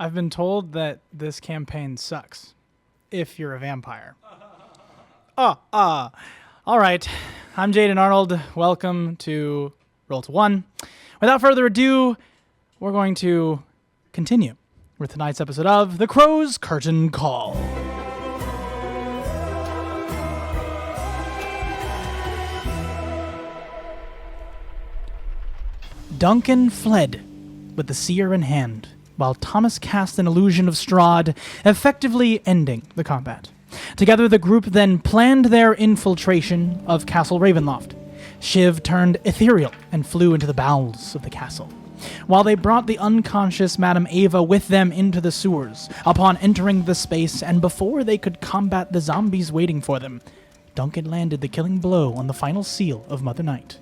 I've been told that this campaign sucks if you're a vampire. All right. I'm Jaden Arnold. Welcome to Roll to One. Without further ado, we're going to continue with tonight's episode of The Crow's Curtain Call. Duncan fled with the seer in hand, while Thomas cast an illusion of Strahd, effectively ending the combat. Together, the group then planned their infiltration of Castle Ravenloft. Shiv turned ethereal and flew into the bowels of the castle, while they brought the unconscious Madame Ava with them into the sewers. Upon entering the space, and before they could combat the zombies waiting for them, Duncan landed the killing blow on the final seal of Mother Night,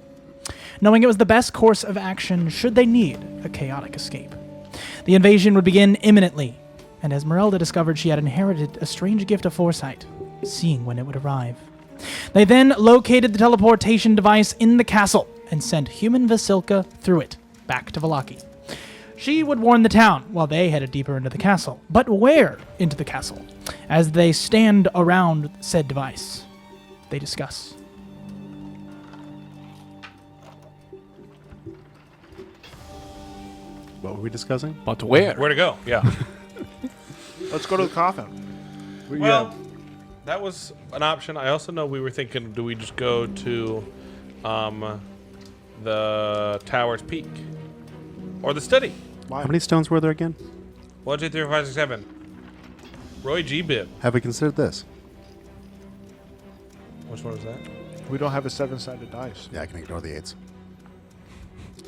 knowing it was the best course of action should they need a chaotic escape. The invasion would begin imminently, and Esmeralda discovered she had inherited a strange gift of foresight, seeing when it would arrive. They then located the teleportation device in the castle and sent human Vasilka through it, back to Vallaki. She would warn the town while they headed deeper into the castle. But where into the castle? As they stand around said device, they discuss. What were we discussing? But where? Where to go? Yeah. Let's go to the coffin. Well, that was an option. I also know we were thinking, do we just go to the Tower's Peak? Or the study? How many stones were there again? 1, 2, 3, 4, 5, 6, 7. Roy G. Bibb. Have we considered this? Which one was that? We don't have a 7-sided dice. Yeah, I can ignore the 8s.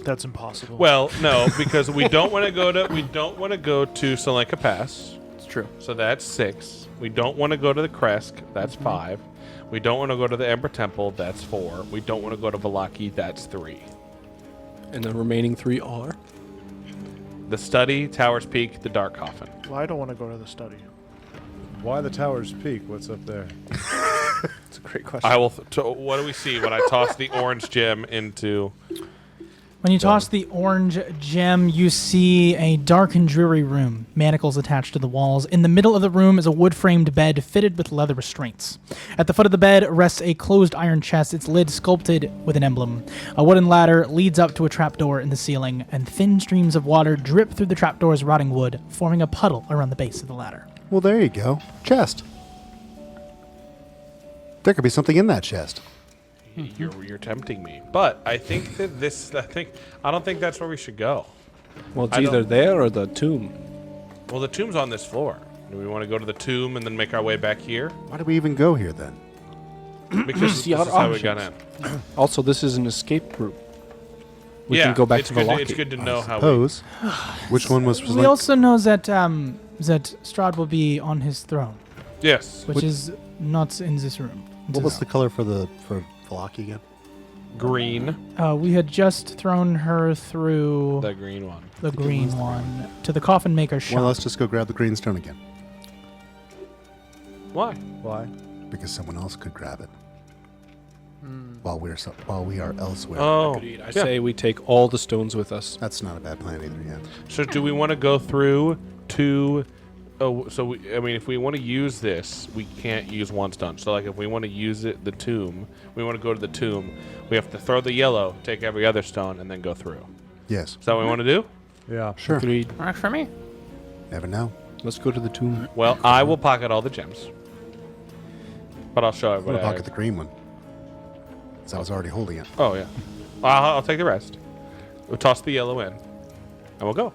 That's impossible. Well, no, because we don't want to go to Solenka Pass. It's true. So that's 6. We don't want to go to the Kresk. That's 5. We don't want to go to the Ember Temple. That's 4. We don't want to go to Vallaki. That's 3. And the remaining 3 are? The Study, Tower's Peak, the Dark Coffin. Well, I don't want to go to the study. Why the Tower's Peak? What's up there? It's a great question. I will. What do we see when I toss the orange gem into? When you toss the orange gem, you see a dark and dreary room, manacles attached to the walls. In the middle of the room is a wood-framed bed fitted with leather restraints. At the foot of the bed rests a closed iron chest, its lid sculpted with an emblem. A wooden ladder leads up to a trapdoor in the ceiling, and thin streams of water drip through the trapdoor's rotting wood, forming a puddle around the base of the ladder. Well, there you go. Chest. There could be something in that chest. You're tempting me, but I think that I don't think that's where we should go. Well, it's either there or the tomb. Well, the tomb's on this floor. Do we want to go to the tomb and then make our way back here? Why do we even go here then? Because this is how we got in. Also, this is an escape route. We can go back to Vallaki. It's good to know how. Suppose. Which one was? We also know that that Strahd will be on his throne, Yes. which is not in this room. What was the color for Vallaki again? Green. We had just thrown her through The green one. the green one to the coffin maker's shop. Well, let's just go grab the green stone again. Why? Why? Because someone else could grab it. While we are elsewhere. Oh. Agreed. I say we take all the stones with us. That's not a bad plan either, yeah. So do we want to go through to? Oh, so if we want to use this, we can't use one stone. So like, if we want to use it, the tomb, we want to go to the tomb. We have to throw the yellow, take every other stone, and then go through. Yes. Is that what we want to do? Yeah. Sure. Agreed. Works for me. Never know. Let's go to the tomb. Well, I will pocket all the gems, but I'll show I'm everybody. going to pocket the green one. Because I was already holding it. Oh yeah, I'll take the rest. We'll toss the yellow in, and we'll go.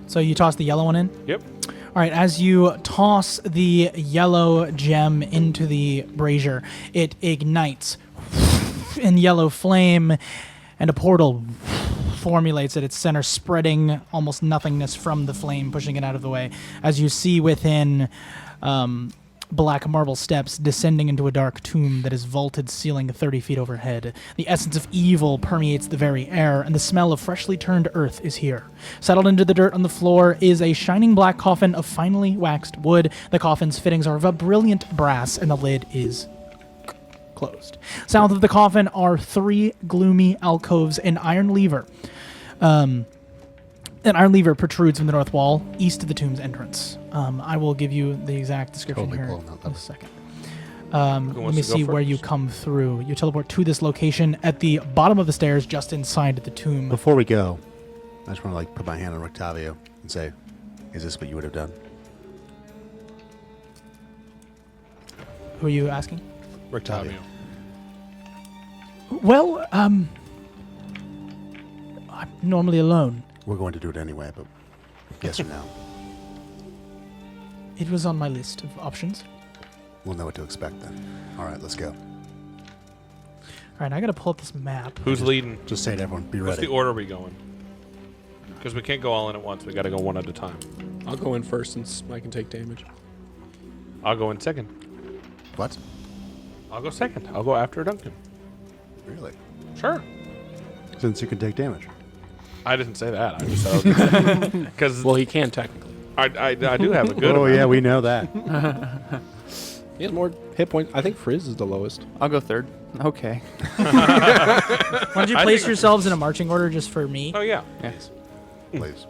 So you toss the yellow one in? Yep. All right, as you toss the yellow gem into the brazier, it ignites in yellow flame, and a portal formulates at its center, spreading almost nothingness from the flame, pushing it out of the way. As you see within black marble steps descending into a dark tomb that is vaulted ceiling 30 feet overhead. The essence of evil permeates the very air, and the smell of freshly turned earth is here. Settled into the dirt on the floor is a shining black coffin of finely waxed wood. The coffin's fittings are of a brilliant brass, and the lid is closed. South of the coffin are 3 gloomy alcoves in iron lever. An iron lever protrudes from the north wall, east of the tomb's entrance. I will give you the exact description Totally here pulling that in a lever. second. Who Let wants me to go see where you first? come through. You teleport to this location at the bottom of the stairs, just inside the tomb. Before we go, I just want to like put my hand on Rictavio and say, "Is this what you would have done?" Who are you asking? Rictavio. Well, I'm normally alone. We're going to do it anyway, but yes or no? It was on my list of options. We'll know what to expect then. All right, let's go. All right, I gotta pull up this map. Who's leading? Just say to everyone, be What's ready. the order we going? Because we can't go all in at once. We got to go one at a time. I'll go in first since I can take damage. I'll go in second. What? I'll go second. I'll go after Duncan. Really? Sure. Since you can take damage. I didn't say that. I just said because Well, he can technically. I do have a good. Oh amount. yeah, we know that. He has more hit points. I think Frizz is the lowest. I'll go third. Okay. Why don't you I place think- yourselves in a marching order just for me, Oh yeah. Yes. Please.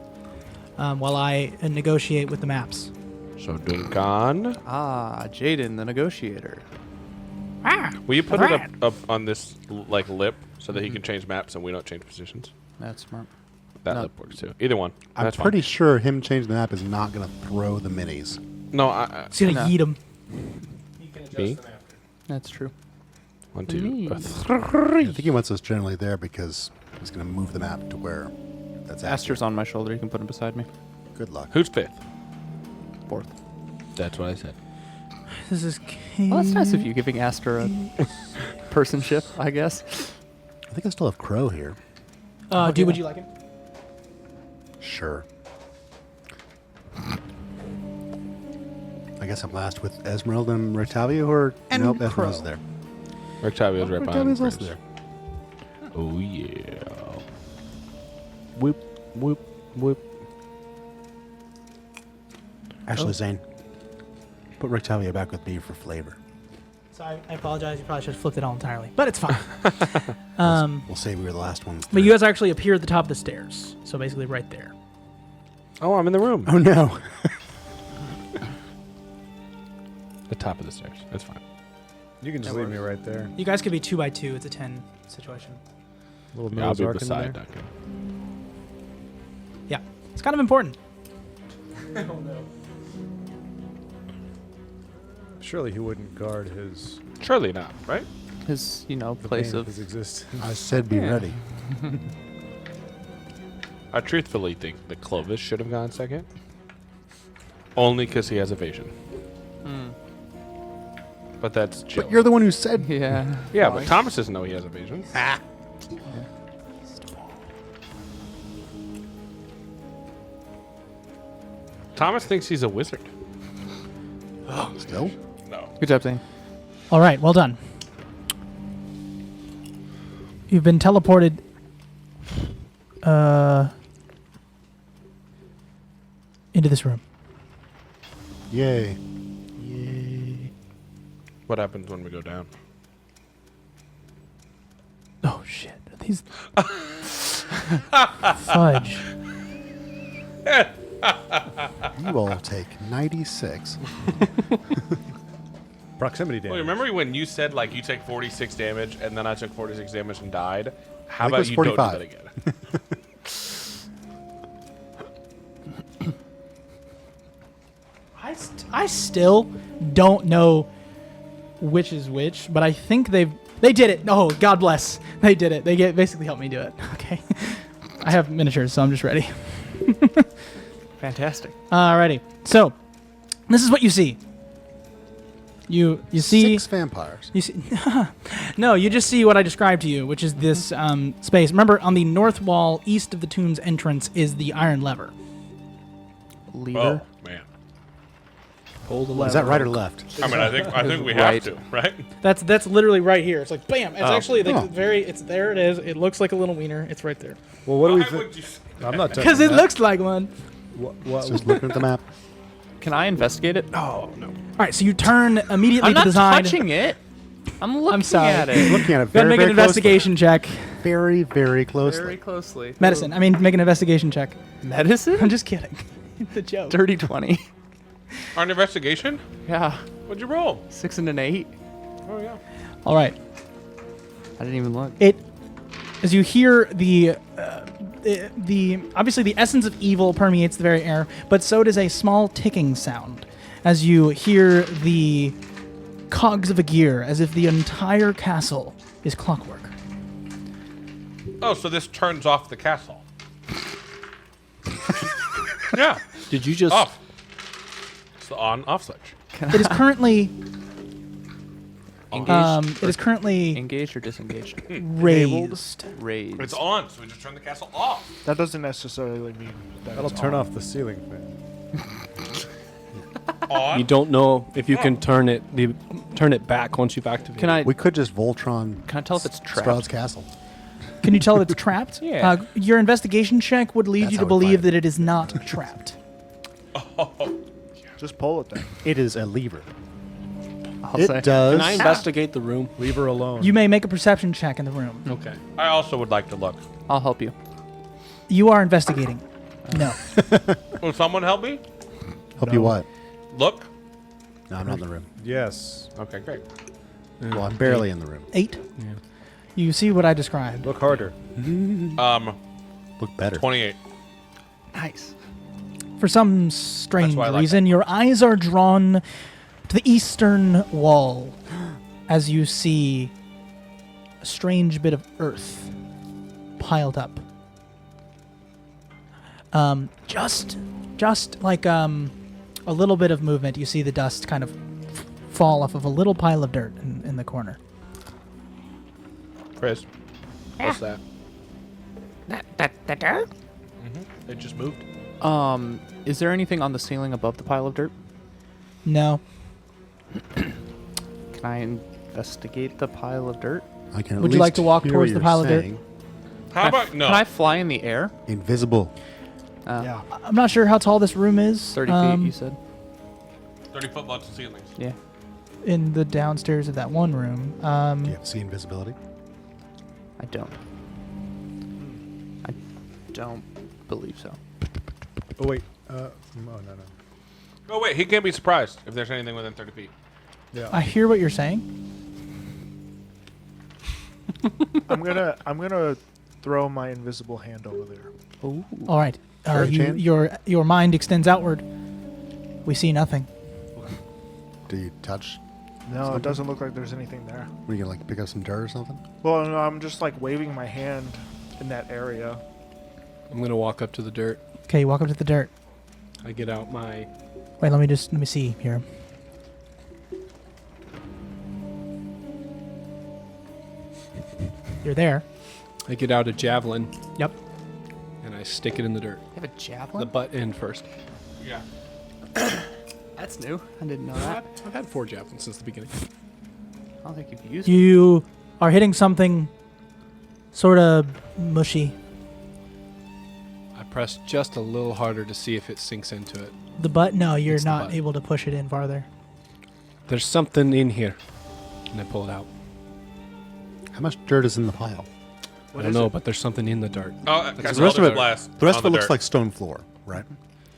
while I negotiate with the maps? So Duncan, Ah, Jaden, the negotiator. will you put it up on this like lip so that he can change maps and we don't change positions? That's smart. That No. lip works too. Either one. I'm That's pretty sure him changing the map is not going to throw the minis. fine. No, It's gonna No. yeet them. me. That's true. 1, 2, Me. 3. I think he wants us generally there because he's going to move the map to where that's Aster's on my shoulder. You can put him beside me. Good luck. Who's fifth? Fourth. That's what I said. This is. Well, that's nice of you giving Aster a personship, I guess. I think I still have Crow here. Dude, would you like him? Sure. I guess I'm last with Esmeralda and Rictavio, or And nope, Crow. Esmeralda's there. Rictavio's right behind Rictavio's also Frizz. there. Oh yeah. Whoop, whoop, whoop. Actually, Zane, put Rictavio back with me for flavor. So I apologize. You probably should have flipped it all entirely, but it's fine. We'll say we were the last ones. But you guys actually appear at the top of the stairs, so basically right there. Oh, I'm in the room. Oh no! The top of the stairs. That's fine. You can just leave me right there. You guys could be 2 by 2. It's a 10 situation. Little Yeah, I'll be Noah's Ark in beside there. Duncan. Yeah, it's kind of important. Surely he wouldn't guard his Surely not, right? His, the place bane of. his existence. I said be Yeah. ready. I truthfully think that Clovis should have gone second. Only because he has evasion. Mm. But that's Jill. But you're the one who said. Yeah. Yeah, but Thomas doesn't know he has evasion. Thomas thinks he's a wizard. Still? No. Good job, Zane. All right, well done. You've been teleported. Into this room. Yay! What happens when we go down? Oh shit! These fudge. You all take 96. Proximity damage. Well, remember when you said like you take 46 damage and then I took 46 damage and died? How I think it about was you 45. don't do that again? I still don't know which is which, but I think they did it. Oh, God bless. They did it. They basically helped me do it. Okay. I have miniatures, so I'm just ready. Fantastic. Alrighty. So, this is what you see. You see 6 vampires. You see, no, you just see what I described to you, which is this space. Remember, on the north wall, east of the tomb's entrance, is the iron lever. Lever. Oh man. Pull the Is that right or left? I mean, I think we Right. have to, right? That's literally right here. It's like bam. It's Oh. actually like Oh. It's there. It is. It looks like a little wiener. It's right there. Well, what do we Why think? would you say- I'm not touching Because it that. looks like one. Just looking at the map. Can I investigate it? Oh no! All right, so you turn immediately I'm to not the side. touching it. I'm looking sorry. at it Looking at it Gotta very, make an very investigation check. Very, very closely. very closely. Medicine. I mean, make an investigation check. Medicine? I'm just kidding. It's a joke. Dirty 20. On investigation? Yeah. What'd you roll? 6 and an 8. Oh yeah. All right. I didn't even look. As you hear the obviously the essence of evil permeates the very air, but so does a small ticking sound as you hear the cogs of a gear, as if the entire castle is clockwork. Oh, so this turns off the castle. Yeah. Did you just... Off. It's the on-off switch. It is currently Engaged, it is currently engaged or disengaged? raised. Raised. It's on, so we just turn the castle off. That doesn't necessarily mean that That'll it's turn on. off the ceiling fan. On. You don't know if you can turn it back once you've activated. Can I We could just Voltron can I tell if it's trapped? Sprout's castle. Can you tell if it's trapped? Yeah. Your investigation check would lead That's you to how we find believe it. that it is not trapped. Just pull it then. It is a lever. I'll It say. does. Can I investigate the room? Leave her alone. You may make a perception check in the room. Okay. I also would like to look. I'll help you. You are investigating. No. Will someone help me? Help you what? Look. No, I'm not in the room. Yes. Okay, great. Well, I'm barely in the room. 8. Yeah. You see what I described. Look harder. Look better. 28. Nice. For some strange why I like reason, your eyes are drawn to the eastern wall as you see a strange bit of earth piled up. Just like a little bit of movement, you see the dust kind of fall off of a little pile of dirt in the corner. Chris, what's that? The dirt? It just moved. Is there anything on the ceiling above the pile of dirt? No. Can I investigate the pile of dirt? I can at Would you like least to walk hear towards what the you're pile of dirt? saying. How about no? Can I fly in the air? Invisible. Yeah. I'm not sure how tall this room is. 30 feet, you said? 30-foot lots of ceilings. Yeah. In the downstairs of that one room. Do you have see invisibility? I don't. I don't believe so. Oh, wait. Oh, no. Oh wait, he can't be surprised if there's anything within 30 feet. Yeah. I hear what you're saying. I'm gonna throw my invisible hand over there. Ooh. All right. Sure, Chan. Your mind extends outward. We see nothing. Do you touch? No, Something? it doesn't look like there's anything there. What, are you gonna like pick up some dirt or something? Well, no, I'm just like waving my hand in that area. I'm going to walk up to the dirt. Okay, walk up to the dirt. I get out my... Wait, let me see here. You're there. I get out a javelin. Yep. And I stick it in the dirt. You have a The javelin? butt end first. Yeah. That's new. I didn't know that. I've had 4 javelins since the beginning. I don't think you've used it. You are hitting something sort of mushy. I press just a little harder to see if it sinks into it. The butt? No, you're It's the not butt. able to push it in farther. There's something in here. And I pull it out. How much dirt is in the pile? I don't know, but there's something in the dirt. Oh, The rest of it, blast the rest on of it looks dirt. like stone floor, right?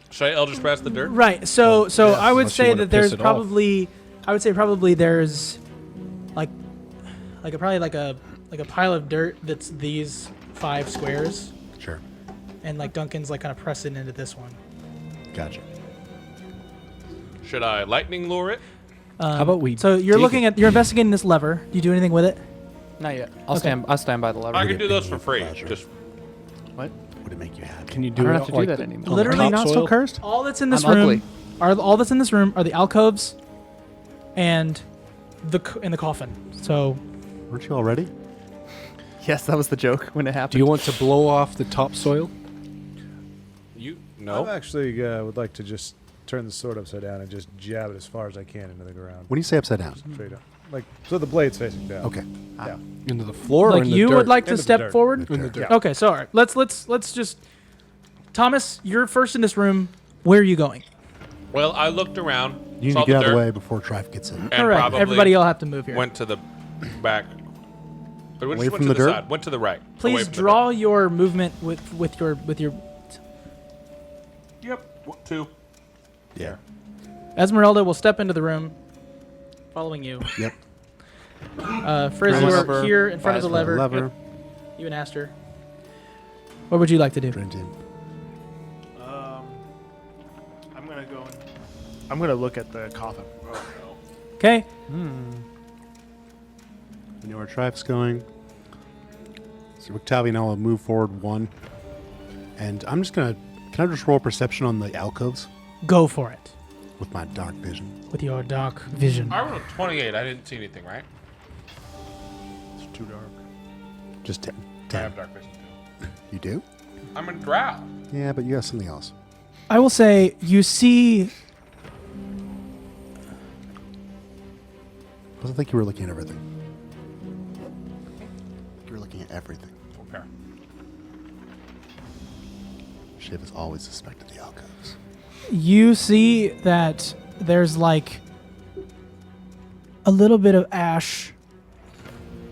Should I Eldritch Blast the dirt? Right. So yes, I would unless you say wanna that there's piss it off. probably I would say probably there's like a pile of dirt that's these 5 squares, Sure. and like Duncan's like kind of pressing into this one. Gotcha. Should I lightning lure it? How about we So you're dig looking it? at you're investigating this lever. Do you do anything with it? Not yet. I'll Okay. stand by the lever. I Would can it do those be for free. pleasure? Just What? Would it make you happy? Can you do I don't it have to do like that the- anymore. on the Literally not topsoil? so cursed? All that's in this I'm room ugly. all that's in this room are the alcoves and the coffin. So Weren't you already? Yes, that was the joke when it happened. Do you want to blow off the topsoil? you I no. actually would like to just turn the sword upside down and just jab it as far as I can into the ground. When you say upside down? Straight up. Like, so the blade's facing down. Okay. Yeah. Into the floor or like in the you dirt? would like to Into the step dirt. forward? In the dirt. Yeah. Okay, so all right. Let's just Thomas, you're first in this room. Where are you going? Well, I looked around. You need saw to get out of dirt, the way before Trife gets in. And Correct. probably Everybody will have to move here. went to the back. Or Away went from to the the dirt? side. Went to the right. Away Please from the draw your movement with your. dirt. Yep. 2. Yeah. Esmeralda will step into the room, following you. Yep. Frizz, you Lever. are here in front of the lever. Lever. Yep. You and Aster. What would you like to do? Brendan. I'm gonna look at the coffin. Okay. We know where Trife's going. So Octavian will move forward 1. And I'm just going to... Can I just roll perception on the alcoves? Go for it. With my dark vision. With your dark vision. I rolled 28. I didn't see anything, right? It's too dark. Just 10. I have dark vision too. You do? I'm in drow. Yeah, but you have something else. I will say you see. I think you were looking at everything. You were looking at everything. Okay. Shiv has always suspected the alcoves. You see that there's like a little bit of ash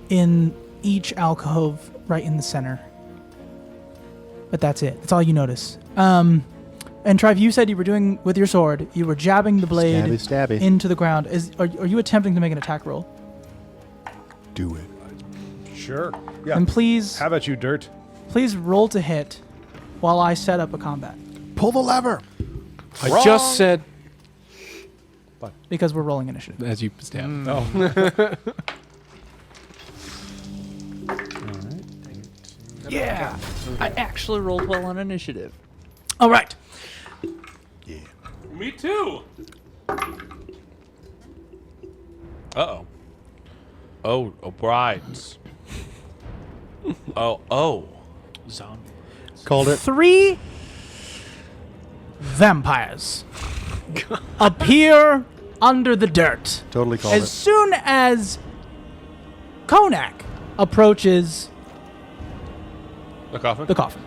in each alcove right in the center. But that's it. That's all you notice. And Trive, you said you were doing with your sword, you were jabbing the blade Stabby. into the ground. Are you attempting to make an attack roll? Do it. Sure. Yeah. And please How about you, Dirt? roll to hit while I set up a combat. Pull the lever! I just said Because we're rolling initiative. as you stab. Oh. Yeah. I actually rolled well on initiative. All right. Yeah. Me too. Uh-oh. Oh, brides. oh. Zombie. Called it. 3 vampires appear under the dirt. Totally called As it. soon as Konak approaches The coffin? the coffin.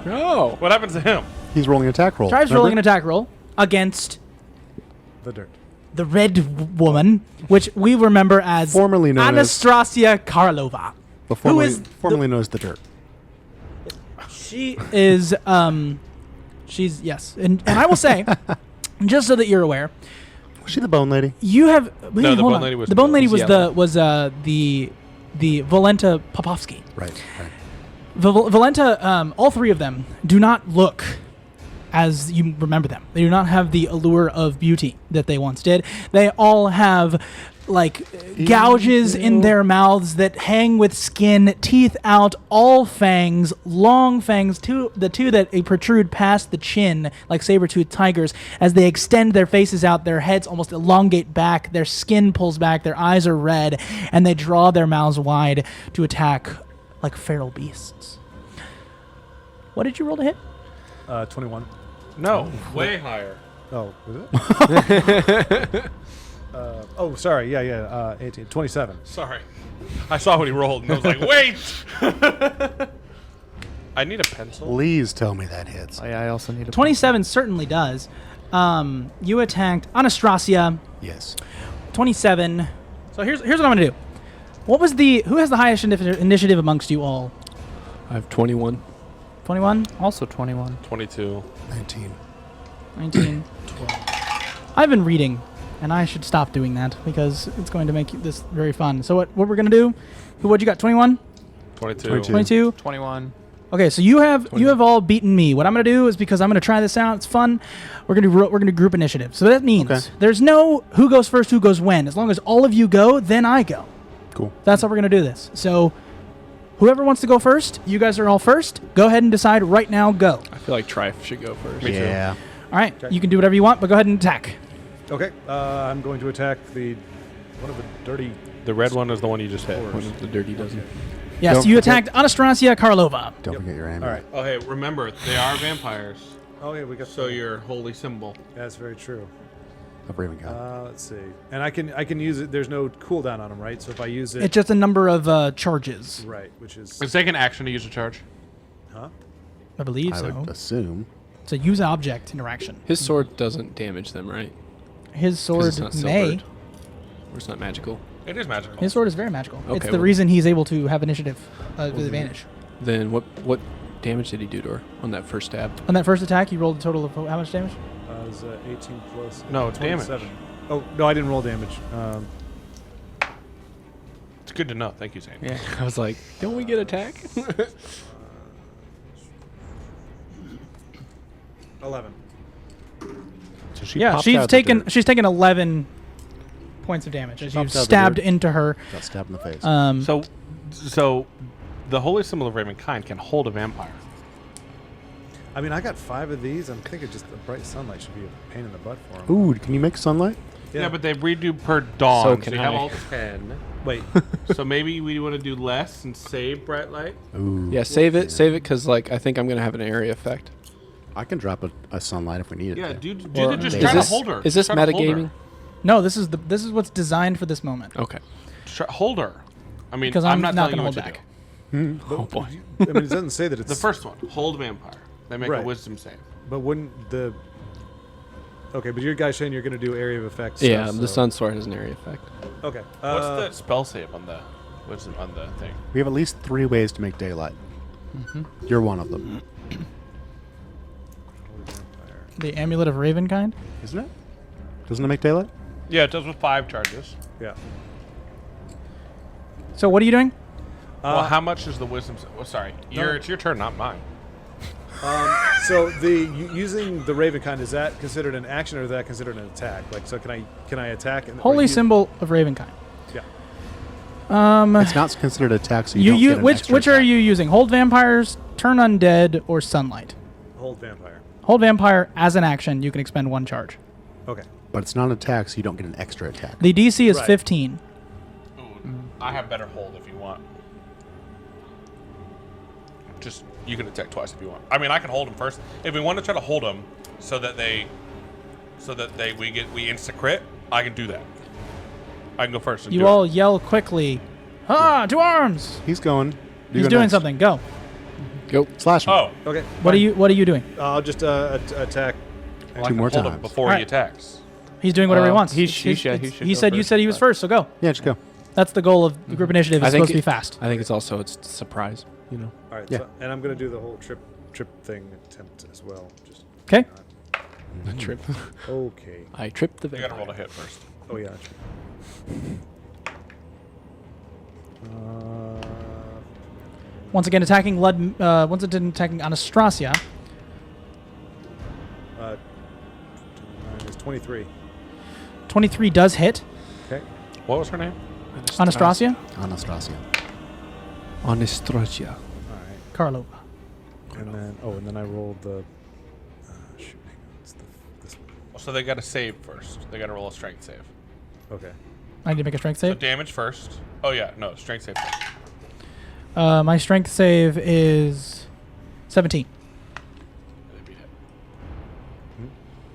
Oh. What happens to him? He's rolling an attack roll. Tribe's remember? rolling an attack roll against The Dirt. the woman, which we remember as Formerly known as- Anastasia Karlova. But formerly, who is formerly known as the Dirt. She is, she's, yes. And I will say, just so that you're aware, Was she the Bone Lady? you have, wait, No, the hold Bone on. Lady was the Bone Lady was yellow. the Volenta Popovsky. Right. Volenta, all 3 of them do not look as you remember them. They do not have the allure of beauty that they once did. They all have like gouges in their mouths that hang with skin, teeth out, all fangs, long fangs, the two that protrude past the chin like saber-toothed tigers. As they extend their faces out, their heads almost elongate back, their skin pulls back, their eyes are red, and they draw their mouths wide to attack like feral beasts. What did you roll to hit? 21. No, way higher. Oh, was it? Sorry. Yeah. 18. 27. Sorry. I saw what he rolled and I was like, wait! I need a pencil. Please tell me that hits. I also need a 27 certainly does. You attacked Anastasia. Yes. 27. So here's what I'm gonna do. Who has the highest initiative amongst you all? I have 21. 21, Also 21. 22. 19. 19, 12. I've been reading, and I should stop doing that because it's going to make this very fun. So what we're gonna do? What you got? 21, 22. 22. 21. Okay, so you have all beaten me. What I'm gonna do is, because I'm gonna try this out, it's fun. We're gonna group initiative. So that means Okay. there's no who goes first, who goes when. As long as all of you go, then I go. Cool. That's how we're gonna do this. So whoever wants to go first, you guys are all first. Go ahead and decide right now. Go. I feel like Trife should go first. Me too. Yeah. All right, Okay. you can do whatever you want, but go ahead and attack. Okay. I'm going to attack one of the dirty. The red one is the one you just hit. One of the dirty dozen. Yes, Don't you forget- attacked Anastasia Karlova. Don't Yep. forget your All amulet. right. Oh, hey, remember, they are vampires. Oh yeah, we got. So your holy symbol. That's very true. Of Raven God. Let's see. And I can use it. There's no cooldown on them, right? So if I use it, It's just a number of charges, right, which is It's take an action to use a charge. huh? I believe I so. would assume. It's a use object interaction. His sword doesn't damage them, right? His 'Cause sword it's not may. silvered. Or it's not magical. It is magical. His sword is very magical. Okay, It's the well- reason he's able to have initiative with advantage. Then what damage did he do to her on that first stab? On that first attack, you rolled a total of how much damage? It was 18 plus. No, it's damage. 27. Oh no, I didn't roll damage. It's good to know. Thank you, Zane. Yeah. I was like, don't we get attack? 11. So she Yeah, popped she's out the taken dirt. 11 points of damage as you've Popped out the stabbed dirt. into her. Got stabbed in the face. So, the holy symbol of Ravenkind can hold a vampire. I mean, I got 5 of these. I'm thinking just the bright sunlight should be a pain in the butt for them. Ooh, can you make sunlight? Yeah, but they redo per dawn. So So, can you have I. all 10. Wait. So maybe we want to do less and save bright light. Ooh. Yeah, save it, because like I think I'm gonna have an area effect. I can drop a sunlight if we need it. Yeah, to. do Or- just Is try to this- hold her. Is this Just try to hold her. metagaming? No, this is what's designed for this moment. Okay. Hold her. I mean, Because I'm I'm not not telling gonna you hold what back. to do. Oh boy. I mean, it doesn't say that it's The first one, hold vampire. They make a Right. wisdom save. But wouldn't the? Okay, but your guy's saying you're going to do area of effects. Yeah, stuff, the so- sun sword has an area effect. Okay. What's the spell save on the wisdom on the thing? We have at least 3 ways to make daylight. You're one of them, The Amulet of Ravenkind. isn't it? Doesn't it make daylight? Yeah, it does with 5 charges. Yeah. So what are you doing? Well, how much is the wisdom? Sorry, it's your turn, not mine. So using the Ravenkind, is that considered an action or is that considered an attack? Like, so can I attack? And, or Holy you- symbol of Ravenkind. Yeah. It's not considered a attack, so You, don't get an which extra which are attack. you using? Hold vampires, turn undead, or sunlight? Hold vampire. Hold vampire as an action. You can expend 1 charge. Okay. But it's not an attack, so you don't get an extra attack. The DC is Right. 15. Ooh, I have better hold if you want. Just you can attack twice if you want. I mean, I can hold them first. If we want to try to hold them so that we insta crit, I can do that. I can go first. And You do all yell quickly. Ah, to arms! He's going. You He's go doing next. something. Go. Go. Slash him. Oh, Okay. What are you doing? I'll just attack. well, I 2 can more hold him times. before Alright. he attacks. He's doing whatever he wants. he It's- should- it's- he should he go said you first, said he was but- first, so go. Yeah, just go. That's the goal of the group initiative. I It's think supposed to be it- fast. I think it's also it's surprise. You know. All right. Yeah. So, and I'm going to do the whole trip thing attempt as well. Just. Okay. The trip. Okay. I tripped the You vampire. gotta roll to hit first. Oh yeah. Once again, attacking once again attacking Anastasia. It's 23. 23 does hit. Okay. What was her name? Anastasia. Anastasia. Anastasia. All right. Karlova. And then I rolled the. Shoot, hang on. It's this one. So they got to save first. They got to roll a strength save. Okay. I need to make a strength So save. damage first. Oh yeah, no, strength save first. My strength save is 17. They beat it. Hmm?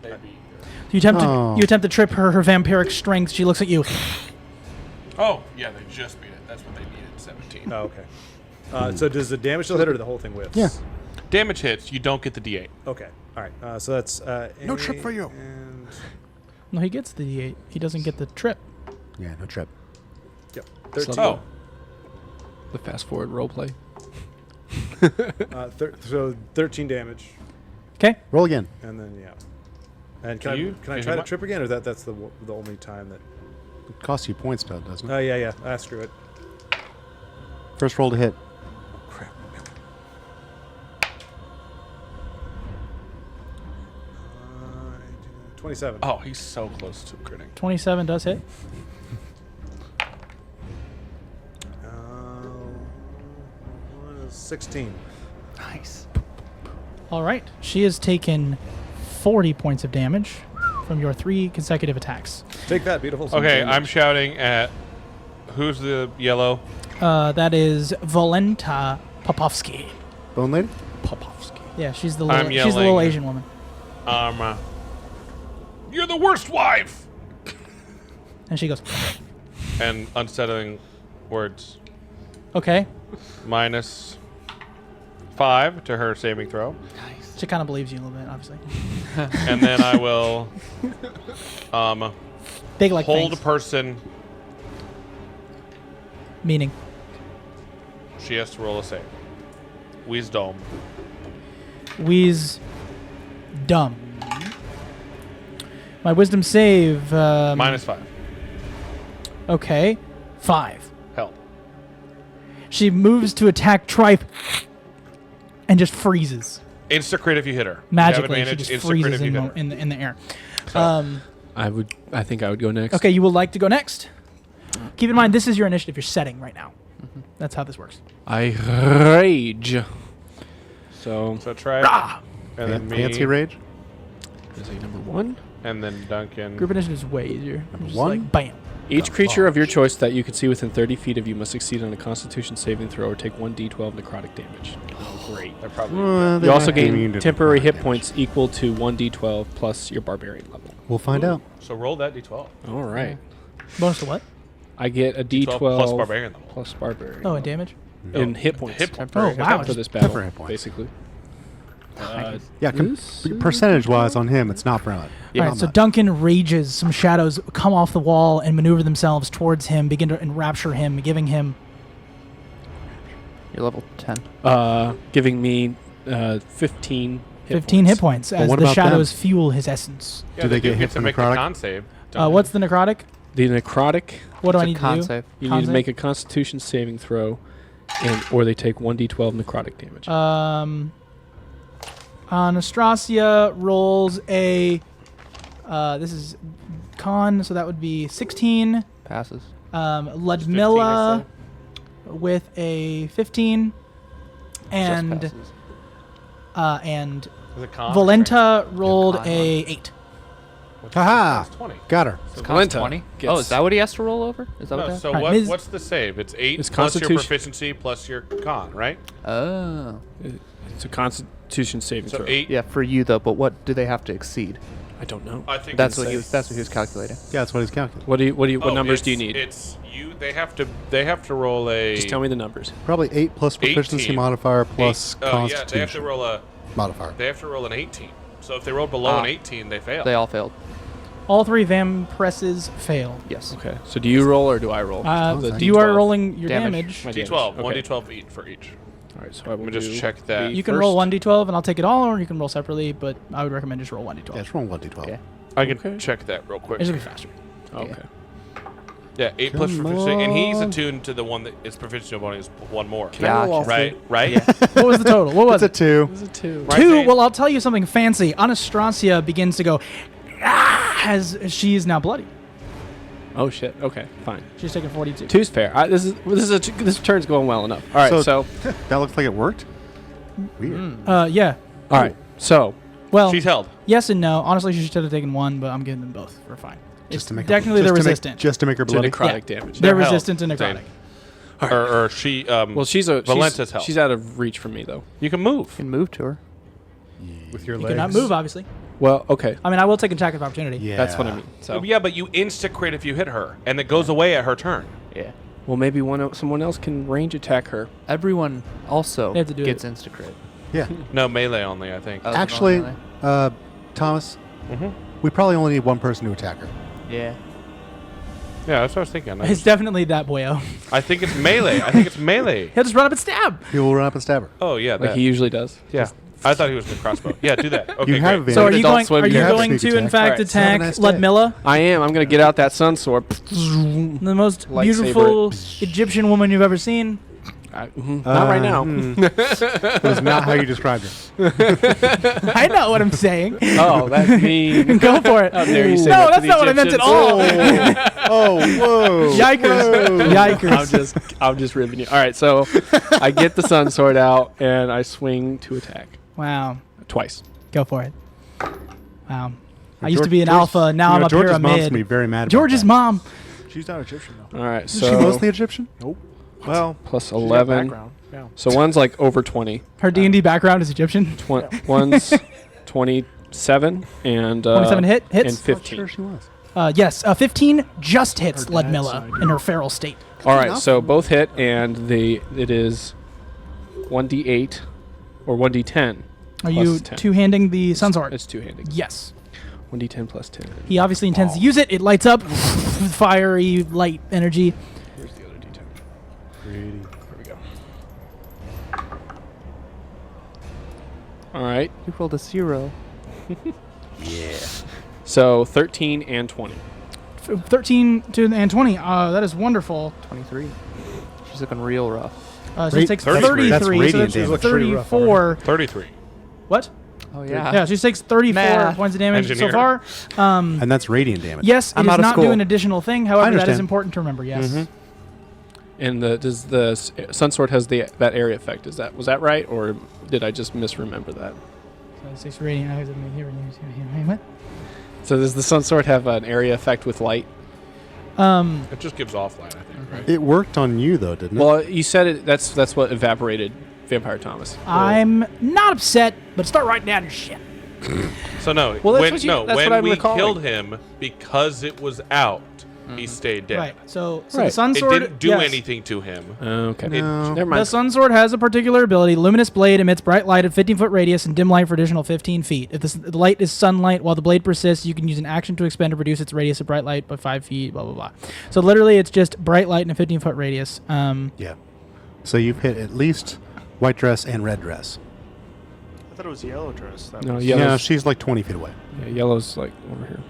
They beat her. You attempt to trip her vampiric strength. She looks at you. Oh yeah, they just beat it. That's what they needed. 17. Oh, okay. So does the damage still hit or the whole thing whiffs? Yeah. Damage hits. You don't get the D8. Okay. All right. So that's No trip for you. And No, he gets the D8. He doesn't get the trip. Yeah, no trip. yep. 13. Oh, The fast forward role play. So 13 damage, Okay. Roll again. and then yeah. And Can can you- I can try you to mi- trip again, or that's the only time that? It costs you points, though, doesn't it? Oh yeah. Screw it. First roll to hit. Crap. 27. oh, he's so close to critting. 27 does hit. 16. Nice. All right. She has taken 40 points of damage from your 3 consecutive attacks. Take that, beautiful. Okay, I'm shouting at who's the yellow? That is Volenta Popovsky. Bone Lady? Popovsky. Yeah, she's the I'm little, she's the little yelling. Asian woman. You're the worst wife. And she goes, And unsettling words. okay. Minus 5 to her saving throw, She kind of believes you a little bit, obviously. and then I will Big like hold a things. person Meaning? She has to roll a save. Wisdom. Dumb. My wisdom save. -5. Okay. 5. Hell. She moves to attack Tripe and just freezes. Insta-crit if you hit her. Magically, you she have just advantage. Insta-crit freezes if you hit her. in the air. So- I think I would go next. Okay, you would like to go next? Keep in mind, this is your initiative you're setting right now. That's how this works. I rage. So So try. And then me. Fancy rage. is he number 1? And then Duncan. Group initiative is way easier. Just one? like, bam. Each creature of your choice that you can see within 30 feet of you must succeed on a Constitution saving throw or take 1d12 necrotic damage. Oh, great. They're probably. They You also might be immune gain to temporary necrotic hit damage. points equal to 1d12 plus your barbarian level. We'll find out. So roll that d12. All right. Bonus to what? I get a d12 plus barbarian level. plus barbarian. Oh, and damage? In hit points. Hit points. Oh, wow. For this battle, Temporary hit points. basically. Yeah, percentage-wise on him, it's not brilliant. All right, so Duncan rages. Some shadows come off the wall and maneuver themselves towards him, begin to enrapture him, giving him... You're level 10. Giving me 15 15 hit points as what the about shadows fuel his essence. Yeah, Do they get do hit to from make the necrotic? con save. What's the necrotic? The necrotic, What do It's I a need to con do? save. you Con need to save? make a Constitution saving throw, or they take 1d12 necrotic damage. Anastasia rolls a... this is con, so that would be 16. Passes. Ludmilla with a 15. And Just passes. and Is it con? Volenta rolled con a 8. Haha! It's 20. Got her. It's Valenta 20? gets- Oh, is that what he has to roll over? Is that what No, that? so Alright, Ms. what's the save? It's 8 It's plus your Constitution- proficiency plus your con, right? Oh. It's a Constitution saving So throw. 8. Yeah, for you though, but what do they have to exceed? I don't know. I think That's it's what he was. That's what he was calculating. Yeah, that's what he's calculating. What Oh, numbers do you it's- need? It's you. They have to roll a. Just tell me the numbers. Probably 8 plus proficiency 18. modifier plus Yeah, constitution they have to roll a. modifier. They have to roll an 18. So if they roll below an 18, they fail. They all failed. All 3 Vampresses fail. Yes. Okay. So do you roll or do I roll? The You are D12. rolling your Damage. damage. My D12. damage. One Okay. D12 each for each. All right. So I will Let me just do check that. the You can roll first. 1d12 and I'll take it all, or you can roll separately, but I would recommend just roll 1d12. Yeah, it's roll 1d12. Okay. I can Okay. check that real quick. It'll be faster. Okay. Yeah, 8 plus Come proficiency, and he's on. attuned to the one that is proficiency bonus one more. Can I roll all Gotcha. three? Right? What was the total? What was It's a it? 2. It was a 2. Right, 2. Zane? Well, I'll tell you something fancy. Anastasia begins to go, as she is now bloody. Oh shit. Okay. Fine. She's taking 42. 2's fair. This turn's going well enough. All right. So That looks like it worked. Weird. Yeah. all right. So Well, She's held. yes and no. Honestly, she should have taken 1, but I'm giving them both for fine. Just to make technically her, they're just to make- resistant. just to make her to bloody. necrotic damage. They're held, resistant to Zane. necrotic. Or she. Well, she's Valenta's held. she's out of reach from me though. You can move. You can move to her. with your You legs. cannot move, obviously. Well, okay. I mean, I will take an attack of opportunity. Yeah. That's what I mean. So Yeah, but you insta-crit if you hit her, and it goes away at her turn. Yeah. well, maybe someone else can range attack her. Everyone also They have to do gets it. Instacrit. Yeah. No, melee only, I think. Oh, Actually, normally. Thomas, Mhm. we probably only need one person to attack her. Yeah. Yeah, that's what I was thinking. It's definitely that boyo. I think it's melee. I think it's melee. He'll just run up and stab. He will run up and stab her. Oh, yeah. Like That. he usually does. Yeah. I thought he was with crossbow. Yeah, do that. Okay, You have great. So are advantage. you Adult going? Swim, Are you you have going sneak to, in attack. fact, Alright, have a attack nice day. Ludmilla, I am. I'm gonna get out that sun sword. the most Lightsaber beautiful Egyptian woman you've ever seen? Not right now. That was not how you described her. I know what I'm saying. Oh, that's mean. Go for it. How dare you say no, that to that's the not what I meant at Egyptians. all. Oh, whoa. Yikers! Yikers! I'm just ribbing you. All right, so I get the sun sword out and I swing to attack Wow. twice. Go for it. Wow. I used to be an alpha. Now I'm up George's here a mom's gonna be mid. very mad about George's that. mom. She's not Egyptian though. All right, Is she so mostly Egyptian? Well, plus she's got 11. background. Yeah. So one's like over 20. Her D&D background is Egyptian. One's 27 and 27 hits. and 15. Sure she was. Yes, 15 just hits Her Ludmilla dad's in her feral state. All right, so both hit and it is 1d8 or 1d10. Are plus you 10. two-handing the sun sword? It's two-handed. Yes. 1d10 plus 10. He obviously intends to use it. It lights up with fiery light energy. Where's the other d10? Greedy. There we go. All right. You rolled a 0. Yeah. So 13 and 20. 13 and 20. That is wonderful. 23. She's looking real rough. She takes 33. 33. That's So radiant that's damage. Looks pretty rough 34. 33. What? Oh, yeah. Yeah, she takes 34 Math. points of damage Engineer. so far. And that's radiant damage. Yes, it I'm is out of not school. doing an additional thing. However, that is understand. important to remember. Yes. Mhm. And does the Sun Sword has that area effect? Was that right, or did I just misremember that? 6 radiant. What? So does the Sun Sword have an area effect with light? It just gives off light, I think, right? It worked on you though, didn't it? Well, you said it. That's what evaporated Vampire Thomas. I'm not upset, but start writing down your shit. So no, Well, that's when, what you- no, that's when what I'm we recalling. killed him, because it was out, he stayed dead. Right. So the Right. Sun It Sword didn't do yes. anything to him. Okay. No. Never The mind. Sun Sword has a particular ability. Luminous Blade emits bright light at 15-foot radius and dim light for additional 15 feet. If the light is sunlight while the blade persists, you can use an action to expend to reduce its radius of bright light by 5 feet, blah, blah, blah. So literally, it's just bright light in a 15-foot radius. Yeah. So you've hit at least white dress and red dress. I thought it was yellow dress. That No, was, yellow's, Yeah, she's like 20 feet away. yellow's like over here.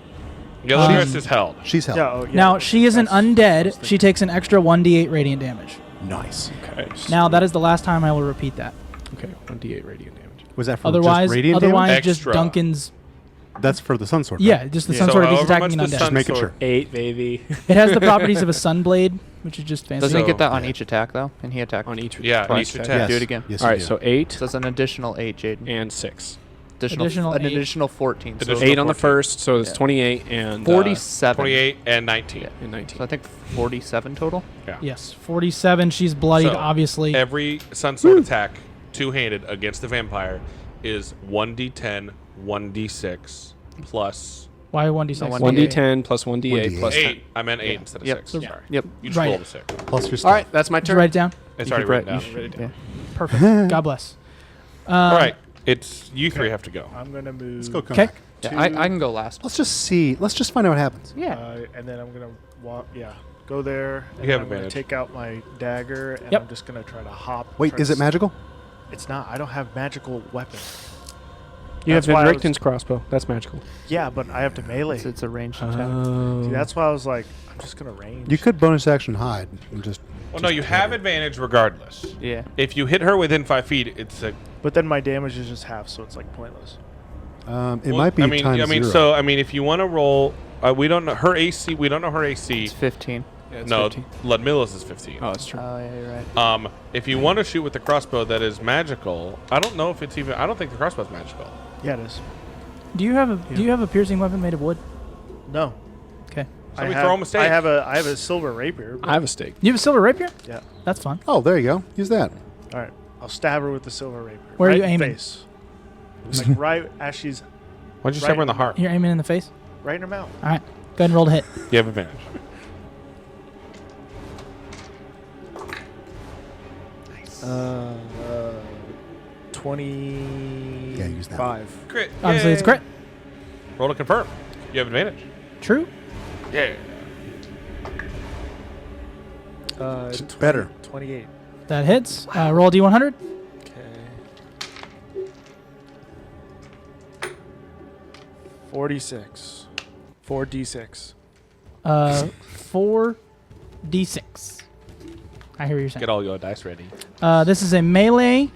Yellow Um, dress is held. She's held. Yeah, oh, yeah. Now, she is an That's- undead. She takes an extra 1d8 radiant damage. Nice. Okay. Now, that is the last time I will repeat that. Okay. 1d8 radiant damage. Was that for Otherwise, just radiant damage? just Extra. Duncan's... That's for the sun sword. Yeah, right? just the Yeah. Sun So Sword if he's however attacking an much the undead. sun making sword- sure. 8, baby. It has the properties of a Sunblade, which is just fancy. Doesn't he So- get that on yeah. each attack, though? And he attacked On each. Yeah, twice. each Okay. attack. Do it again. Yes, All you right. do. So 8 So it's an additional 8, Jaden. and 6. Additional an 8. additional 14. So Additional 8 on the 14. first, so it's Yeah. 28 and 47. 28 and 19. and 19. So I think 47 total. Yes, 47. She's bloodied, So, obviously. Every sun sword attack, two-handed against the vampire, is 1d10, 1d6 plus Why 1d6? No, 1d10 plus 1d8 1d8. plus 10. 8. I meant 8 instead of Yep. 6. So- Sorry. Yep. You just Right. rolled a 6. Plus your All right, that's my Did you turn. write it down? It's You already could written write- down. you should- yeah. Perfect. God bless. All right. It's you three have to go. I'm gonna move. Let's go. Come Okay. back. Yeah, I can go last. Let's just see. Let's just find out what happens. Yeah. And then I'm gonna walk. Yeah, go there. And You have I'm gonna advantage. take out my dagger, and Yep. I'm just gonna try to hop. Wait, try is to it magical? It's not. I don't have magical weapon. You have That's why I was- Vindricton's crossbow. That's magical. Yeah, but I have to melee. It's a ranged attack. Oh. See, that's why I was like, I'm just gonna range. You could bonus action hide and just. Well, no, you have advantage regardless. Yeah. If you hit her within 5 feet, it's a. But then my damage is just half, so it's like pointless. It well, might be I mean, times I mean, 0. so I mean, if you want to roll, we don't know her AC. We don't know her AC. It's 15. Yeah, it's No, 15. Ludmilla's is 15. Oh, that's true. Oh, yeah, you're right. If you want to shoot with the crossbow that is magical, I don't know if it's even. I don't think the crossbow's magical. Yeah, it is. Do you have a piercing weapon made of wood? No. Okay. So we throw him a stake. I have a silver rapier. I have a stake. You have a silver rapier? Yeah. That's fun. Oh, there you go. Use that. All right. I'll stab her with the silver rapier. Where are right you in the aiming? Face. Like right as she's Why don't you stab her in the heart? You're aiming in the face? right in her mouth. All right. Go ahead and roll to hit. You have advantage. Uh, 25. Yeah, use that. Crit. Obviously, it's crit. Roll to confirm. You have advantage. True. Yeah. It's better. 28. That hits. Roll D100. Okay. 46. 4d6. 4d6. I hear what you're saying. Get all your dice ready. This is a melee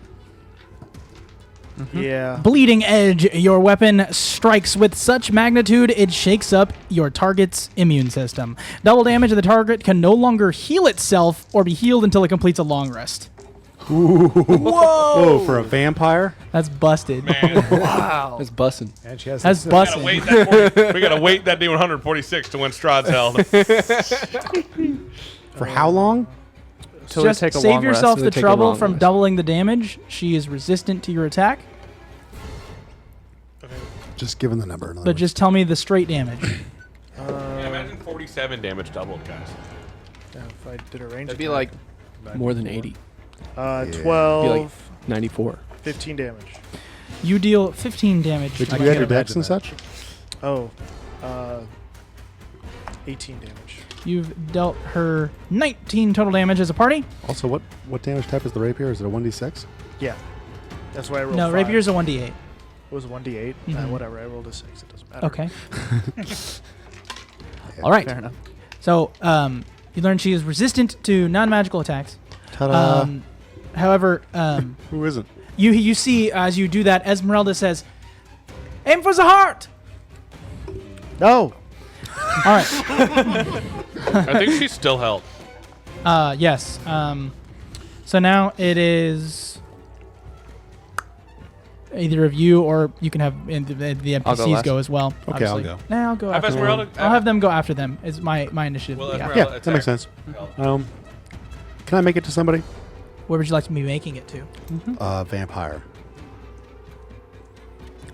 Yeah. bleeding edge. Your weapon strikes with such magnitude it shakes up your target's immune system. Double damage to the target can no longer heal itself or be healed until it completes a long rest. Whoa, for a vampire? That's busted. Wow. That's bussin'. And she has That's this- busted. We gotta wait that D146 to when Strahd's held. For how long? Till we Just take a save long rest. yourself so the they take a trouble long from rest. doubling the damage. She is resistant to your attack, Just given the number. in other but words. just tell me the straight damage. Yeah, imagine 47 damage doubled, guys. If I did a range That'd be attack. like more than 80. 12, Be like 94. 15 damage. You deal 15 damage. Do I you have can't your decks imagine and that. such? Oh, 18 damage. You've dealt her 19 total damage as a party. Also, what damage type is the rapier? Is it a 1d6? Yeah. That's why I rolled No, 5. rapier's a 1d8. It was a 1d8. Mhm. Whatever. I rolled a 6. It doesn't matter. Okay. All right. Fair enough. So you learn she is resistant to non-magical attacks. Ta-da! However, Who isn't? you see as you do that, Esmeralda says, "Aim for the heart." No. All right. I think she's still held. Yes. So now it is either of you, or you can have the I'll go NPCs last. go as well. Okay, I'll obviously. go. Nah, I'll go Have after them. Esmeralda- I'll have them go after them. It's my initiative. Well, Yeah. Esmeralda Yeah, that attack. makes sense. Held. Can I make it to somebody? Where would you like to be making it to? Vampire.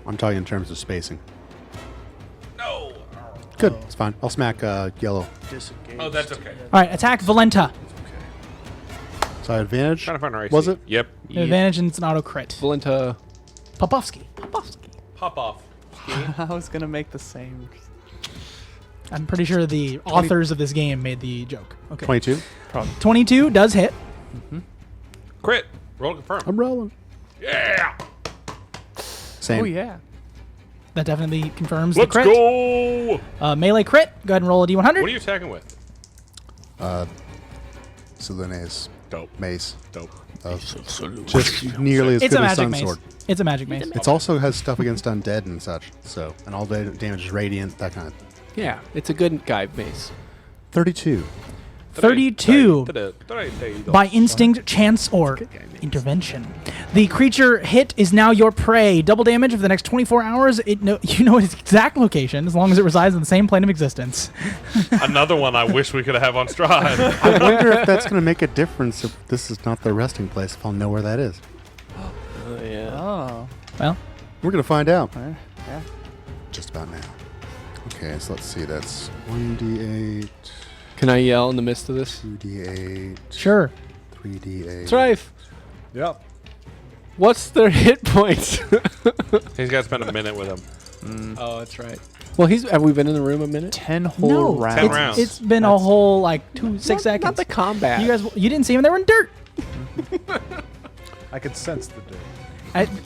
I'm talking in terms of spacing. No. Good, it's fine. I'll smack yellow. Disengage. Oh, that's okay. All right, attack Valenta. So I had advantage. Trying to find our AC. Was it? Yep. Advantage and it's an auto crit. Valenta. Popovsky. Pop off. I was gonna make the same. I'm pretty sure the authors of this game made the joke. Okay. 22. 22 does hit. Crit. Roll to confirm. I'm rolling. Yeah. Same. Oh yeah. That definitely confirms Let's the crit. go. Melee crit. Go ahead and roll a d100. What are you attacking with? Selene's Dope. mace. Dope. Just nearly as It's a good as magic Sun mace. Sword. It's a magic mace. It also has stuff against undead and such. So, and all the damage is radiant, that kind of. Yeah, it's a good guy mace. 32. 32 by By instinct, chance, or intervention. The creature hit is now your prey. Double damage for the next 24 hours. You know its exact location as long as it resides in the same plane of existence. Another one I wish we could have on Strahd. I wonder if that's going to make a difference if this is not their resting place, if I'll know where that is. Oh yeah. Oh. Well, We're going to find out. Yeah. Just about now. Okay, so let's see. That's 1d8, Can I yell in the midst of this? 2d8, sure. 3d8. Strife. Yep. What's their hit points? He's got to spend a minute with him. Oh, that's right. Well, have we been in the room a minute? 10 whole No, rounds. 10 rounds. it's been a whole like 6 seconds. Not the combat. You didn't see them. They were in dirt. I could sense the dirt.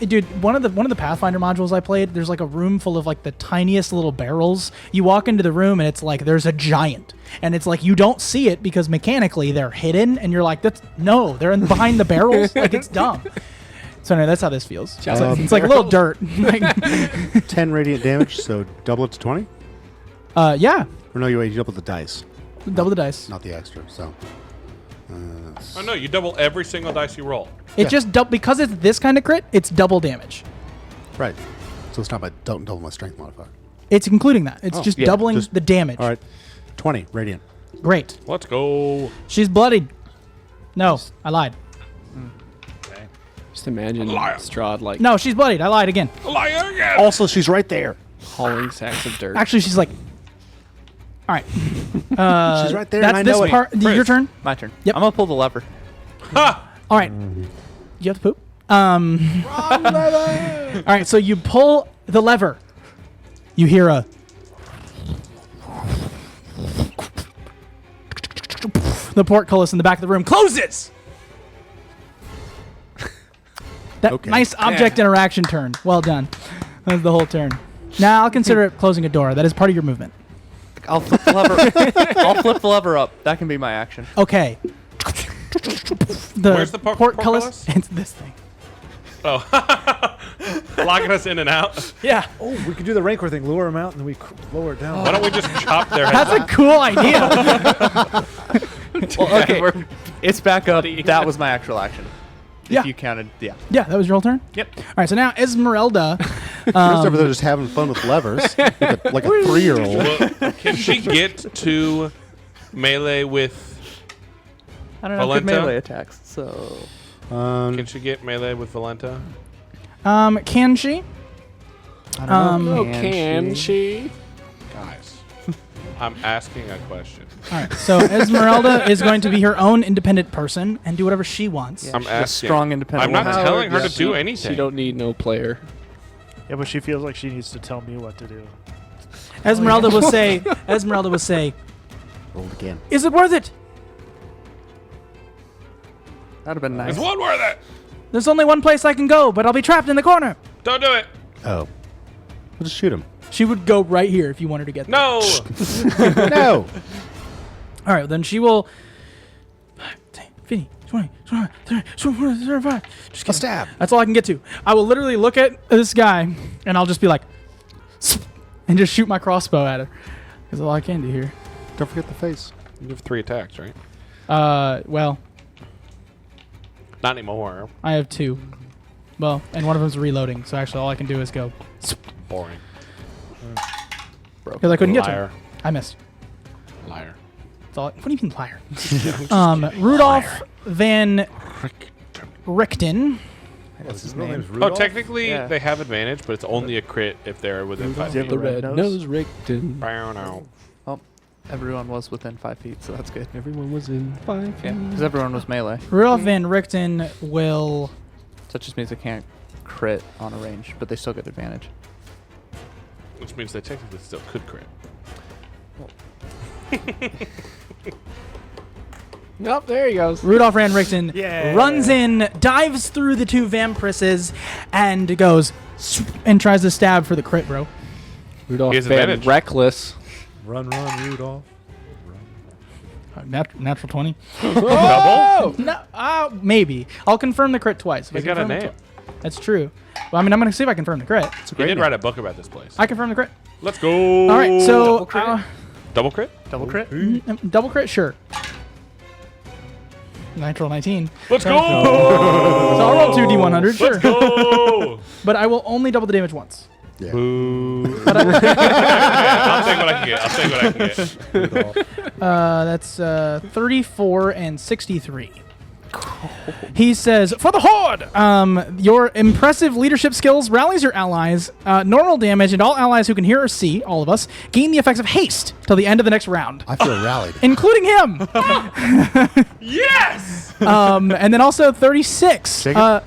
Dude, one of the Pathfinder modules I played, there's like a room full of like the tiniest little barrels. You walk into the room and it's like there's a giant, and it's like you don't see it because mechanically they're hidden, and you're like, they're in behind the barrels. Like it's dumb. So anyway, that's how this feels. It's like a little dirt. Like, 10 radiant damage, so double it to 20? yeah, Or no, you double the dice, double the dice. not the extra. So, Oh no, you double every single dice you roll. It just because it's this kind of crit, it's double damage. right. So it's not by don't double my strength modifier. It's including that. It's just yeah, doubling just- the damage. All right, 20 radiant. Great. Let's go. She's bloodied. No, I lied. Just imagine Liar. Strahd like No, she's bloodied. I lied again. Liar again. Also, she's right there. hauling sacks of dirt. Actually, she's like, all right. She's right there, That's and I this know it. part. Your Chris. turn. My turn. Yep. I'm gonna pull the lever. Ha! All right. You have to poop. All right. So you pull the lever. You hear a. The portcullis in the back of the room closes. That Okay. nice object interaction turn. Well done. That was the whole turn. Now I'll consider it closing a door. That is part of your movement. I'll flip the lever. I'll flip the lever up. That can be my action. Okay. Where's the portcullis? It's this thing. Oh, locking us in and out. Yeah. Oh, we could do the Rancor thing. Lure him out, and then we lower it down. Why don't we just chop their heads That's a cool idea. Well, okay, it's back up. That was my actual action. Yeah. If you counted, yeah. Yeah, that was your whole turn? Yep. All right, so now Esmeralda. Chris over there just having fun with levers, like a 3-year-old. Well, can she get to melee with? I don't know good Valenta? melee attacks, so Can she get melee with Valenta? Can she? I don't know. Oh, can she? Guys, I'm asking a question. All right, so Esmeralda is going to be her own independent person and do whatever she wants. Yeah, I'm she's a asking. strong, independent I'm not woman. telling her Yeah. to do anything. She don't need no player. Yeah, but she feels like she needs to tell me what to do. Esmeralda will say, Rolled again. Is it worth it? That'd have been nice. Is one worth it? There's only one place I can go, but I'll be trapped in the corner. Don't do it. Oh. We'll just shoot him. She would go right here if you wanted to get there. No. No! All right, then she will. 50, 20, 25, 30, 35. Just A stab. That's all I can get to. I will literally look at this guy, and I'll just be like, and just shoot my crossbow at her. That's all I can do here. Don't forget the face. You have 3 attacks, right? Well, Not anymore. I have 2. Well, and one of them's reloading, so actually all I can do is go. Boring. Because I couldn't get to Liar. him. I missed. Liar. That's all what do you mean liar? Rudolph Van Richten. That's his His real name. name's Oh, Rudolph? technically Yeah. they have advantage, but it's only a crit if they're within 5 feet. The red nose. Richten. Bow now. Everyone was within 5 feet, so that's good. Everyone was in 5 Yeah, because everyone was melee. Rudolph Van Richten will. So that just means they can't crit on a range, but they still get advantage. Which means they technically still could crit. Nope, there he goes. Rudolph Van Richten Yeah. runs in, dives through the 2 vampiresses, and goes and tries to stab for the crit, bro. Rudolph He has Van advantage. Reckless. Run, Rudolph. Natural 20. Double? No, maybe. I'll confirm the crit twice. If He's I got a confirm it name. That's true. Well, I mean, I'm going to see if I confirm the crit. It's a He great did name. write a book about this place. I confirm the crit. Let's go. All right, so Double crit? Double crit? double crit, sure. Natural 19. Let's go. So I'll roll 2d100, sure. Let's go. But I will only double the damage once. Yeah. Boo. But I'll take what I can get. I'll take what I can get. that's 34 and 63. He says, for the Horde, your impressive leadership skills rallies your allies. Normal damage, and all allies who can hear or see, all of us, gain the effects of haste till the end of the next round, I feel rallied. including him. Yes. And then also 36. Take it.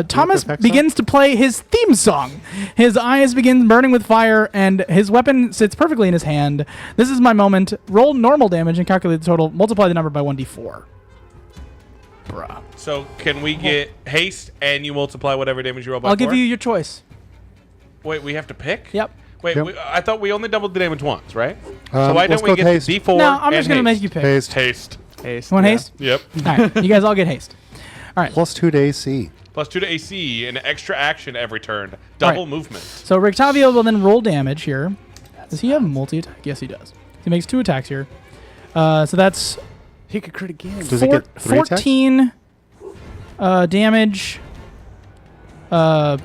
Thomas effects begins to play his theme song. His eyes begin burning with fire, and his weapon sits perfectly in his hand. This is my moment. Roll normal damage and calculate the total. Multiply the number by 1d4. Bruh. So can we get haste and you multiply whatever damage you roll by I'll give 4? you your choice. Wait, we have to pick? Yep. Wait, Yep. I thought we only doubled the damage once, right? So why let's don't we go get with the haste. D4 No, I'm and just going to haste? make you pick. Haste. Haste. Haste. You want yeah. haste? Yep. All right. You guys all get haste. All right. Plus 2 to AC. Plus 2 to AC and extra action every turn. Double Right. movement. So Rictavio will then roll damage here. Does he have multi-attack? Yes, he does. He makes 2 attacks here. So that's He could crit again. Does he get 3 attacks? 14 damage. But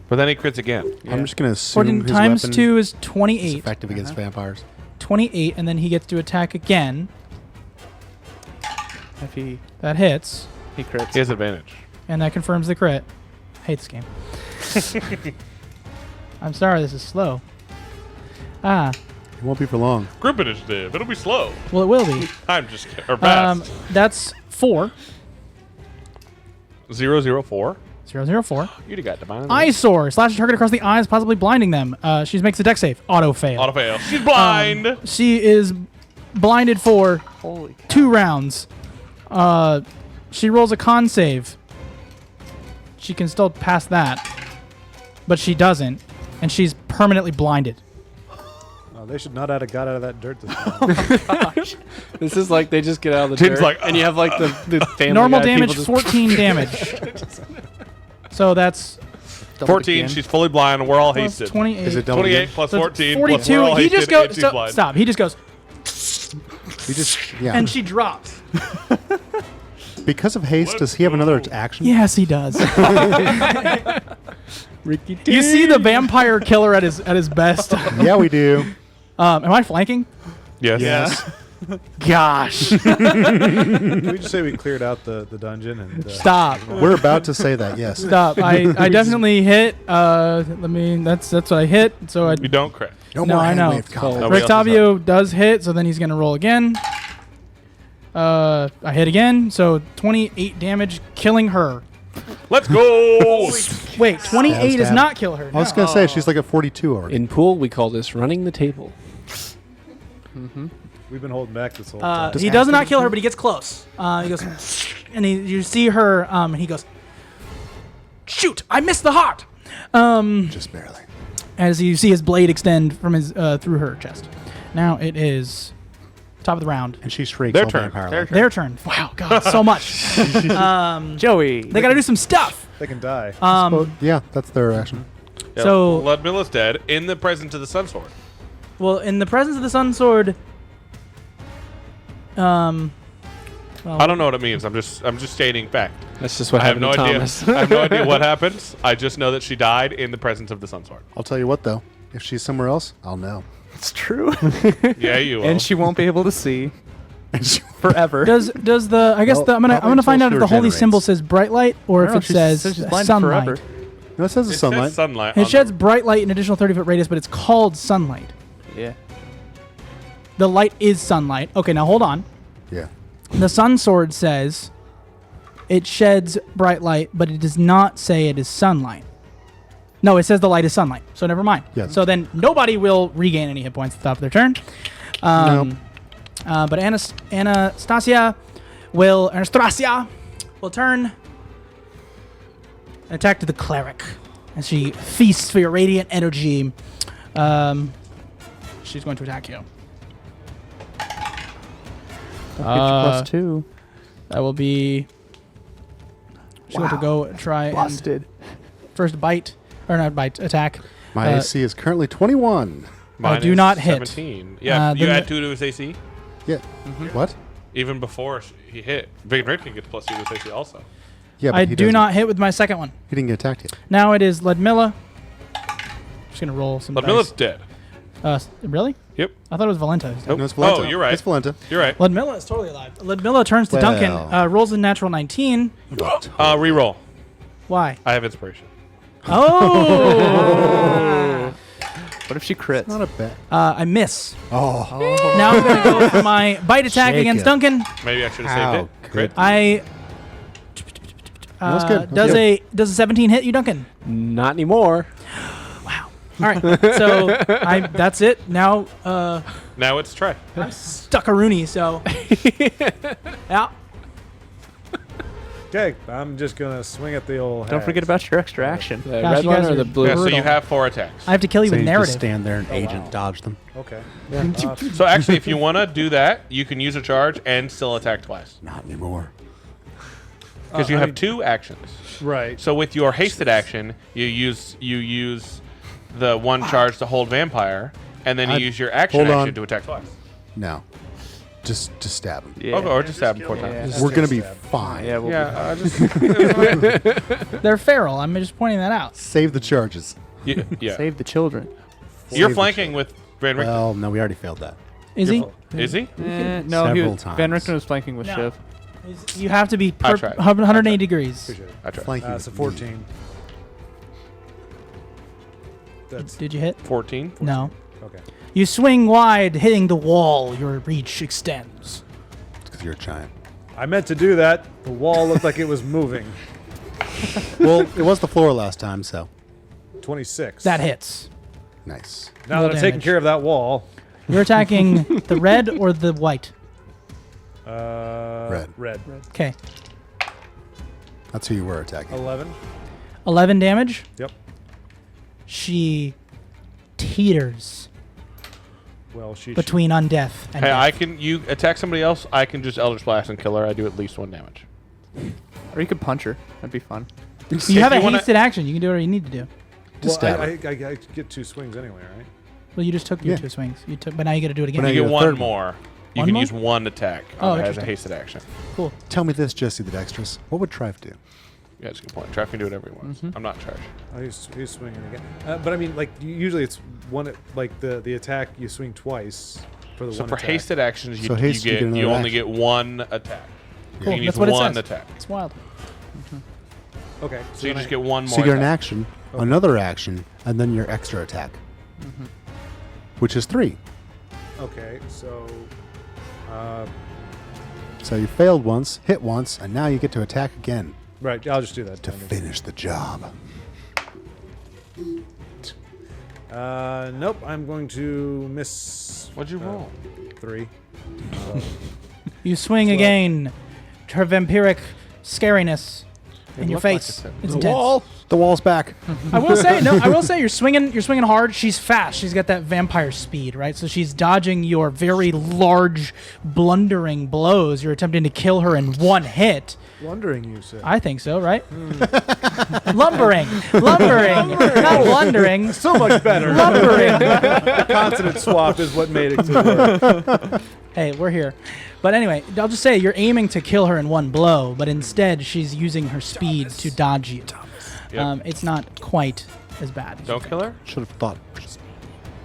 then he crits again. I'm just going to assume 14 his times weapon 2 is is 28. effective against vampires. 28, and then he gets to attack again. If he That hits, crits. He has advantage. and that confirms the crit. I hate this game. I'm sorry, this is slow. It won't be for long. Group initiative. It'll be slow. Well, it will be. I'm just kidding. Or fast. That's 4. 004. 004. You got divine. Eyesore. Slash a target across the eyes, possibly blinding them. She makes a dex save. Auto fail. Auto fail. She's blind. She is blinded for Holy cow. 2 rounds. She rolls a con save. She can still pass that, but she doesn't, and she's permanently blinded. Oh, they should not have got out of that dirt this time. This is like they just get out of the Tim's dirt, like, and you have like the family Normal guy damage, people just 14 damage. So that's Doubled 14. again. She's fully blind. We're all plus hasted. 28. Is it double 28 again? plus So it's 14 plus we're 42. all He hasted just goes. and she's So, blind. stop. He just goes, He just, yeah. and she drops. Because of haste, does he have another action? Yes, he does. Ricky You see the vampire killer at his best. Yeah, we do. Am I flanking? Yes. Yes. Gosh. Can we just say we cleared out the dungeon and Stop. We're about to say that, yes. Stop. I definitely hit. That's what I hit. So I You don't crit. No No, more I hand know. wave combat. Nobody else Rictavio does hit, so then he's gonna roll again. I hit again, so 28 damage, killing her. Let's go. Wait, 28 does stab. not kill her. I was going to say, she's like a 42 already. In pool, we call this running the table. We've been holding back this whole time. He does not kill her, but he gets close. He goes, and you see her. He goes, shoot! I missed the heart. Just barely. As you see his blade extend from his through her chest. Now it is top of the round. And she shrieks. Their all turn. vampire-like. Their turn. Wow, God, so much. Joey. They got to do some stuff. They can die. Yeah, that's their action. Yeah, So- Ludmilla's dead in the presence of the Sun Sword. Well, in the presence of the Sun Sword. I don't know what it means. I'm just stating fact. That's just what I have happened no to idea. Thomas. I have no idea what happens. I just know that she died in the presence of the Sun Sword. I'll tell you what, though. If she's somewhere else, I'll know. It's true. Yeah, you will. And she won't be able to see forever. Does the I guess Well, the I'm gonna probably find out until if the she holy regenerates. symbol says bright light or I if don't know, it she says says she's blind sunlight. forever. No, it says the It sunlight. says sunlight. It on sheds the- bright light an additional 30-foot radius, but it's called sunlight. Yeah. The light is sunlight. Okay, now hold on. Yeah. The Sun Sword says it sheds bright light, but it does not say it is sunlight. No, it says the light is sunlight. So never mind. Yes. So then nobody will regain any hit points at the top of their turn. But Anastasia will turn and attack to the cleric as she feasts for your radiant energy. She's going to attack you. Plus 2. That will be. She's going to go try and Busted. first bite or not bite attack. My AC is currently 21. Mine do is not hit. 17. Yeah, you then add the- 2 to his AC. Yeah. What? Even before he hit. Big Drinking gets plus 2 to his AC also. Yeah, but I he do doesn't- not hit with my second one. He didn't get attacked yet. Now it is Ludmilla. Just gonna roll some Ludmilla's dead. dice. Really? Yep. I thought it was Valenta. Nope. No, it's Valenta. Oh, you're right. It's Valenta. You're right. Ludmilla is totally alive. Ludmilla turns to Duncan, Well. rolls a natural 19. Reroll. Why? I have inspiration. Oh! What if she crits? Not a bad. I miss. Oh. Now I'm gonna go for my bite attack Shake against it. Duncan. Maybe I should have How saved it. Crit. I. That's good. That's Does a 17 hit you, Duncan? Not anymore. All right. So that's it. Now Now it's Trey. I'm stuck a Rooney. So yeah. Okay, I'm just gonna swing at the old. Don't forget hags. about your extra action. The Gosh, red you one guys or are the blue? Yeah, so brutal. you have 4 attacks. I have to kill you So with you narrative. just stand there and agent dodge them. Okay. So actually, if you want to do that, you can use a charge and still attack twice. Not anymore. Because you have 2 actions. Right. So with your hasted action, you use the 1 charge to hold vampire, and then you use your action hold on. action to attack twice. No. Just stab him. Yeah. Okay, or just stab him 4 times. Yeah. We're gonna be Stab. fine. Yeah, we'll be Yeah, just They're feral. I'm just pointing that out. Save the charges. yeah. Save the children. You're Save the flanking with Van Richten. Well, no, we already failed that. Is he? Is he? No, Several Van times. Richten was flanking with No. Shiv. You have to be I tried. 180 degrees. Appreciate it. I tried. Flanking. So 14. That's Did you hit? 14. No. okay. You swing wide, hitting the wall. Your reach extends. Because you're a giant. I meant to do that. The wall looked like it was moving. Well, it was the floor last time, so 26. That hits. nice. Now Roll that I'm taking damage. care of that wall. You're attacking the red or the white. Red. Okay. That's who you were attacking. 11. 11 damage. Yep. She teeters Well, she. between undeath and Hey, death. you attack somebody else, I can just Eldritch Blast and kill her. I do at least 1 damage. Or you could punch her. That'd be fun. You have if a you wanna- hasted action. You can do whatever you need to do. Just Well, stab her. I get 2 swings anyway, right? Well, you just took your Yeah. 2 swings. But now you got to do it again. But now You you get get a 1 third more. You One can more? use 1 attack Oh, as a interesting. hasted action. Cool. Tell me this, Jesse the Dexterous. What would Trife do? Yeah, that's a good point. Trav can do whatever he wants. I'm not in charge. Oh, he's swinging again. But I mean, like usually it's one. Like the attack, you swing twice for the So one for attack. hasted actions, you, So haste, you get you another only action. get 1 attack. Cool. You can That's use what it 1 says. attack. It's wild. Okay. So you then just get 1 more So you get an attack. action, another action, and then your extra attack. Which is 3. Okay, so. So you failed once, hit once, and now you get to attack again Right, I'll just do that. to finish the job. Nope, I'm going to miss What'd you roll? 3. You swing again. Her vampiric scariness in your face. It's intense. The wall's back. I will say you're swinging hard. She's fast. She's got that vampire speed, right? So she's dodging your very large, blundering blows. You're attempting to kill her in one hit. Wondering, you said. I think so, right? Lumbering, not blundering. So much better. Lumbering. The consonant swap is what made it to work. Hey, we're here. But anyway, I'll just say you're aiming to kill her in one blow, but instead she's using her speed to dodge you. Yep. It's not quite as bad. Don't kill her? Should have thought.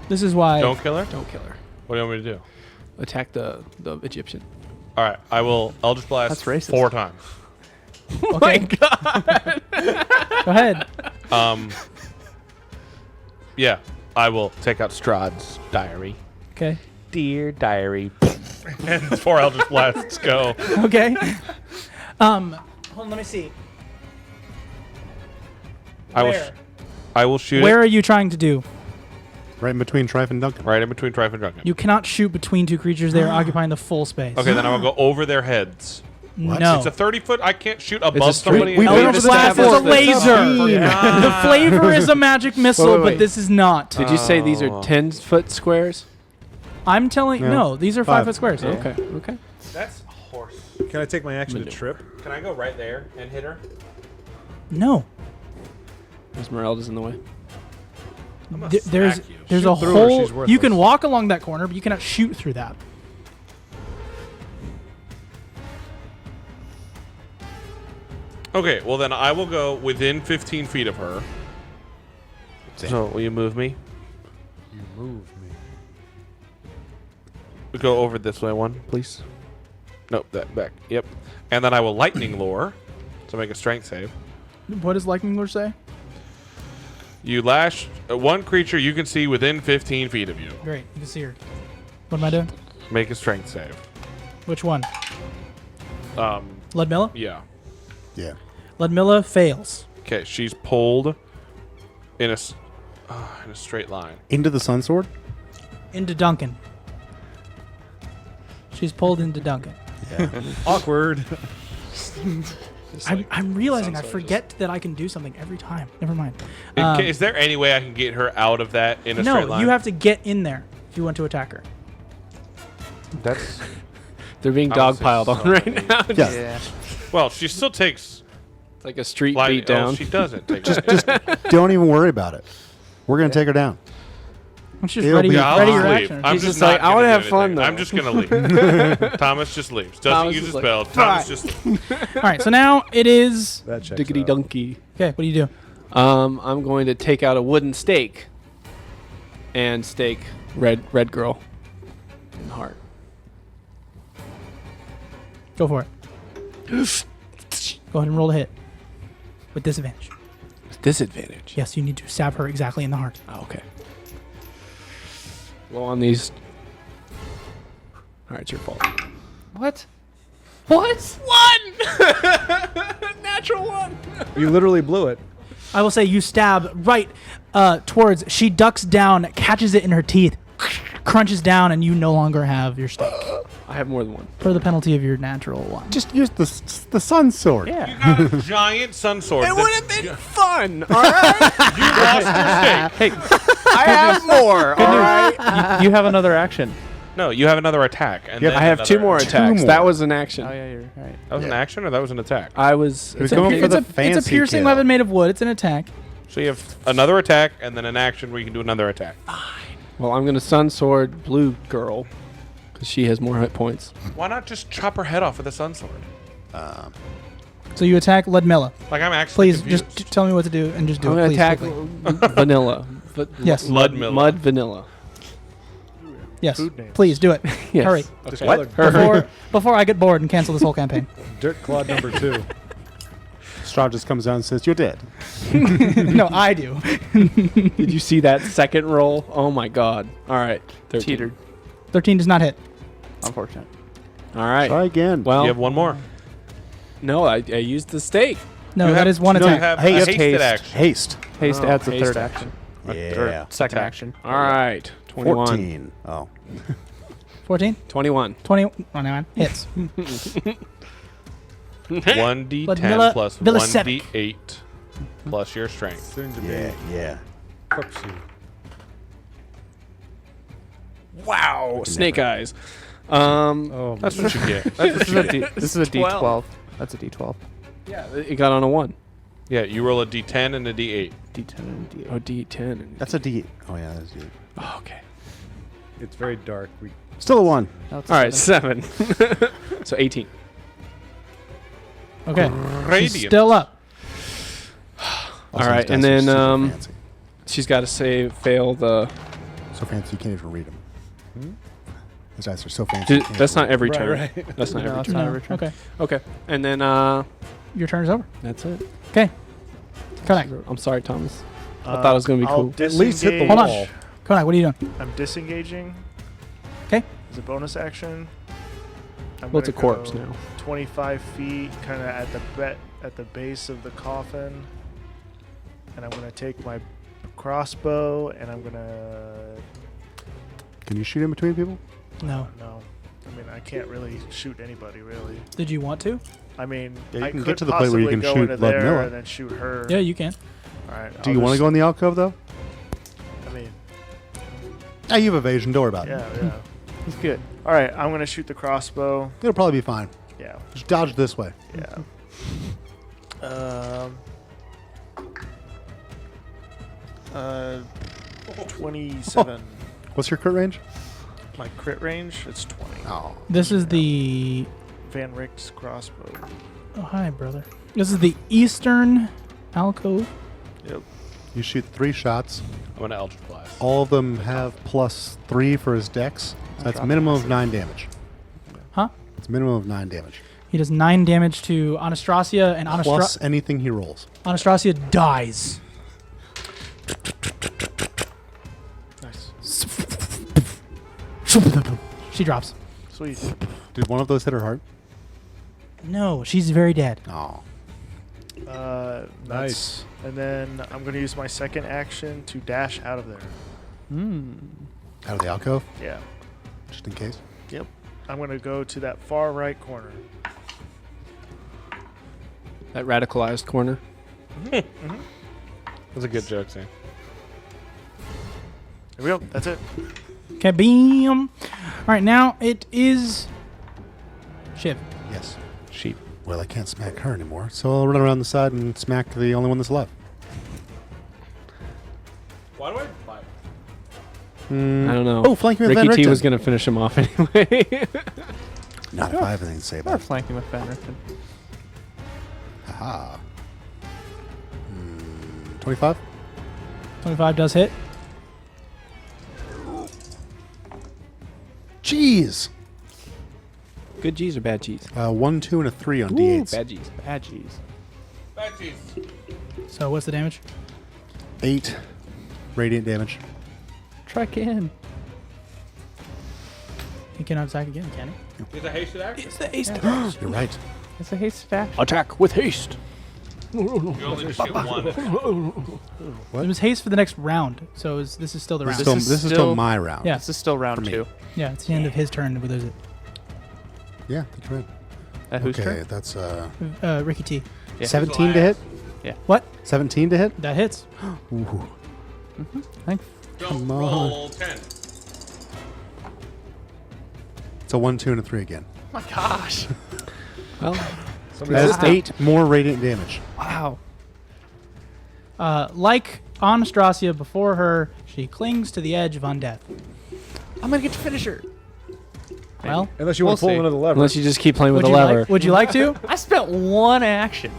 This is why. Don't kill her? Don't kill her. What do you want me to do? Attack the Egyptian. All right, I'll just blast That's racist. 4 times. Oh my god. Go ahead. Yeah, I will take out Strahd's diary. Okay. Dear diary. And 4 Eldritch Blasts go. Okay. Hold on, let me see. I will shoot Where it are you trying to do? Right in between Trife and Duncan. right in between Trife and Duncan. You cannot shoot between two creatures. They are occupying the full space. Okay, then I will go over their heads. No. It's a 30-foot. I can't shoot above straight- somebody. we- Eldritch Blast is a laser. Yeah. The flavor is a magic missile, wait. but this is not. Did you say these are 10-foot squares? I'm telling Yeah. no. These are 5 foot squares. Okay. Okay. That's horse. Can I take my action to trip? Can I go right there and hit her? No. Esmeralda's in the way. I'm gonna There's smack you. there's Shoot a through her, hole. she's worthless. You can walk along that corner, but you cannot shoot through that. Okay, well then I will go within 15 feet of her. So will you move me? You move me. We go over this way one, please. Nope, that back. Yep. And then I will lightning lure. So make a strength save. What does Lightning Lure say? You lash one creature you can see within 15 feet of you. Great, you can see her. What am I doing? Make a strength save. Which one? Um, Ludmilla? yeah. Yeah. Ludmilla fails. Okay, she's pulled in a straight line. Into the Sun Sword? Into Duncan. She's pulled into Duncan. Yeah. Awkward. I'm realizing I sounds forget that I can do something every time. Never mind. Is there any way I can get her out of that in a straight No, line? you have to get in there if you want to attack her. That's They're being I would say dogpiled on so. right now. Yeah. well. She still takes. It's like a street Lightning. beat down. Oh, she doesn't take. Just don't even worry about it. We're going to take her down. I'm just It'll ready, be Yeah, ready I'll your just leave. action. I'm She's just just like, not I gonna wanna do have fun, anything. though. I'm just gonna leave. Thomas just leaves. Doesn't Thomas use is his like, spell. Thomas just. All right, so now it is. That checks Diggity out. donkey. Okay, what do you do? I'm going to take out a wooden stake and stake red girl in the heart. Go for it. Go ahead and roll a hit. With disadvantage. With disadvantage. Yes, you need to stab her exactly in the heart. Oh, okay. Blow on these. All right, it's your fault. What? What? 1! Natural 1. You literally blew it. I will say you stab right towards. She ducks down, catches it in her teeth, crunches down, and you no longer have your stake I have more than one. for the penalty of your natural one. Just use the Sun Sword. Yeah. You got a giant sun sword. It that- would have been fun, all right? You lost your stake. I have more, all right? You have another action. No, you have another attack. And then I have 2 more another- attacks. more. That was an action. Oh yeah, you're right. That was an action or that was an attack? I was. He was It's a, going for it's the a- it's fancy a piercing kill. weapon made of wood. It's an attack. So you have another attack and then an action where you can do another attack. Well, I'm going to sun sword blue girl because she has more hit points. Why not just chop her head off with a sun sword? So you attack Ludmilla. Like I'm actually Please, confused. just tell me what to do and just do I'm it. going to Please, attack quickly. vanilla. Yes. Ludmilla. Mud vanilla. Yes. Food names. Please do it. Yes. Hurry. What? Before I get bored and cancel this whole campaign. Dirt Claw number 2. Strahd just comes down and says, "You're dead." No, I do. Did you see that second roll? Oh my god. All right. 13. Teetered. 13 does not hit. Unfortunate. All right. Try again. Well, You have one more. no, I used the stake. No, You that have- is one no, you attack. have Haste. a hasted Haste. action. Haste. Haste Oh, adds a haste third action. action. Yeah. Second Attack. action. All right. 21. 14. Oh. 14? 21. 21 hits. 1d10 Vanilla- plus Vanilla Civic. 1d8 plus your strength. Soon to Yeah, be. yeah. Whoopsie. Wow. Snake eyes. Oh, That's what you get. This is a 12. D12. That's a D12. Yeah, it got on a 1. Yeah, you roll a d10 and a d8. D10 and D8. Oh, D10. That's a D. Oh, yeah, that's a D. Oh, okay. it's very dark. We Still a 1. No, it's a All right, 7. 7. So 18. Okay. Radiant. She's still up. All right, and then super fancy. she's got to fail the. So fancy you can't even read them. Those dice are so fancy. you can't That's even not every Right, turn. right. That's not No, every it's turn. not No. every turn. Okay. Okay, and then Your turn is over. that's it. Okay. Konak. I'm sorry, Thomas. I thought it was gonna be I'll cool. At least hit the disengage. Hold on. wall. Konak, what are you doing? I'm disengaging. 'Kay. As a bonus action. I'm Well, it's a gonna corpse go now. 25 feet, kind of at the base of the coffin, and I'm gonna take my crossbow and I'm gonna. Can you shoot in between people? No. No, I mean I can't really shoot anybody really. Did you want to? I mean, Yeah, you I can could get to the point where you possibly can go shoot into Blood there Miller. and then shoot her. Yeah, you can. All right. Do you want to go in the alcove, though? I mean, Ah, you have evasion. Don't worry about it. yeah. He's good. All right, I'm gonna shoot the crossbow. It'll probably be fine. Yeah. Just dodge this way. Yeah. Uh, 27. What's your crit range? My crit range, it's 20. Oh. This is the. Van Richt's crossbow. Oh, hi, brother. This is the Eastern Alcove. Yep. You shoot 3 shots. I'm going to Eldritch Blast. All of them have +3 for his dex. So that's drop minimum of 9 damage. Huh? It's minimum of 9 damage. He does 9 damage to Anastasia, and Plus anything he rolls. Anastasia dies. Nice. She drops. Sweet. Did one of those hit her heart? No, she's very dead. Oh. Nice. And then I'm going to use my second action to dash out of there. Out of the alcove? Yeah. Just in case. Yep. I'm going to go to that far right corner. That radicalized corner. That's a good joke, Sam. There we go. That's it. Okay, beam. All right, now it is Shiv. Yes. Sheep. Well, I can't smack her anymore, so I'll run around the side and smack the only one that's left. Why do I fight? I don't know. Oh, flanking with Van Ricky T Richten. was going to finish him off anyway. Not if I have anything to say We're about it. flanking with Van Richten. Haha. 25? 25 does hit. Jeez! Good G's or bad G's? 1, 2, and a 3 on Ooh, D8s. bad G's. Bad G's. Bad cheese. So what's the damage? 8 radiant damage. Try again. He cannot attack again, can he? Is a hasted action? It's the haste. You're right. It's a haste action. Attack with haste. You only just get one. It was haste for the next round, so this is still the round. This is is still still- my round. Yeah. This is still round For me. 2. Yeah, it's the end of his turn. But there's it. Yeah, that's right. At whose Okay, turn? that's Ricky T. Yeah. 17 to hit? What? 17 to hit? That hits. Ooh. Thanks. Don't Come on. roll 10. It's a 1, 2, and a 3 again. Oh my gosh. Well, That's 8 more radiant damage. Wow. Like Anastasia before her, she clings to the edge of undeath. I'm going to get to finish her. Well, Unless you want to We'll pull see. another lever. unless you just keep playing with would the you lever. like? Would you like to? I spent 1 action.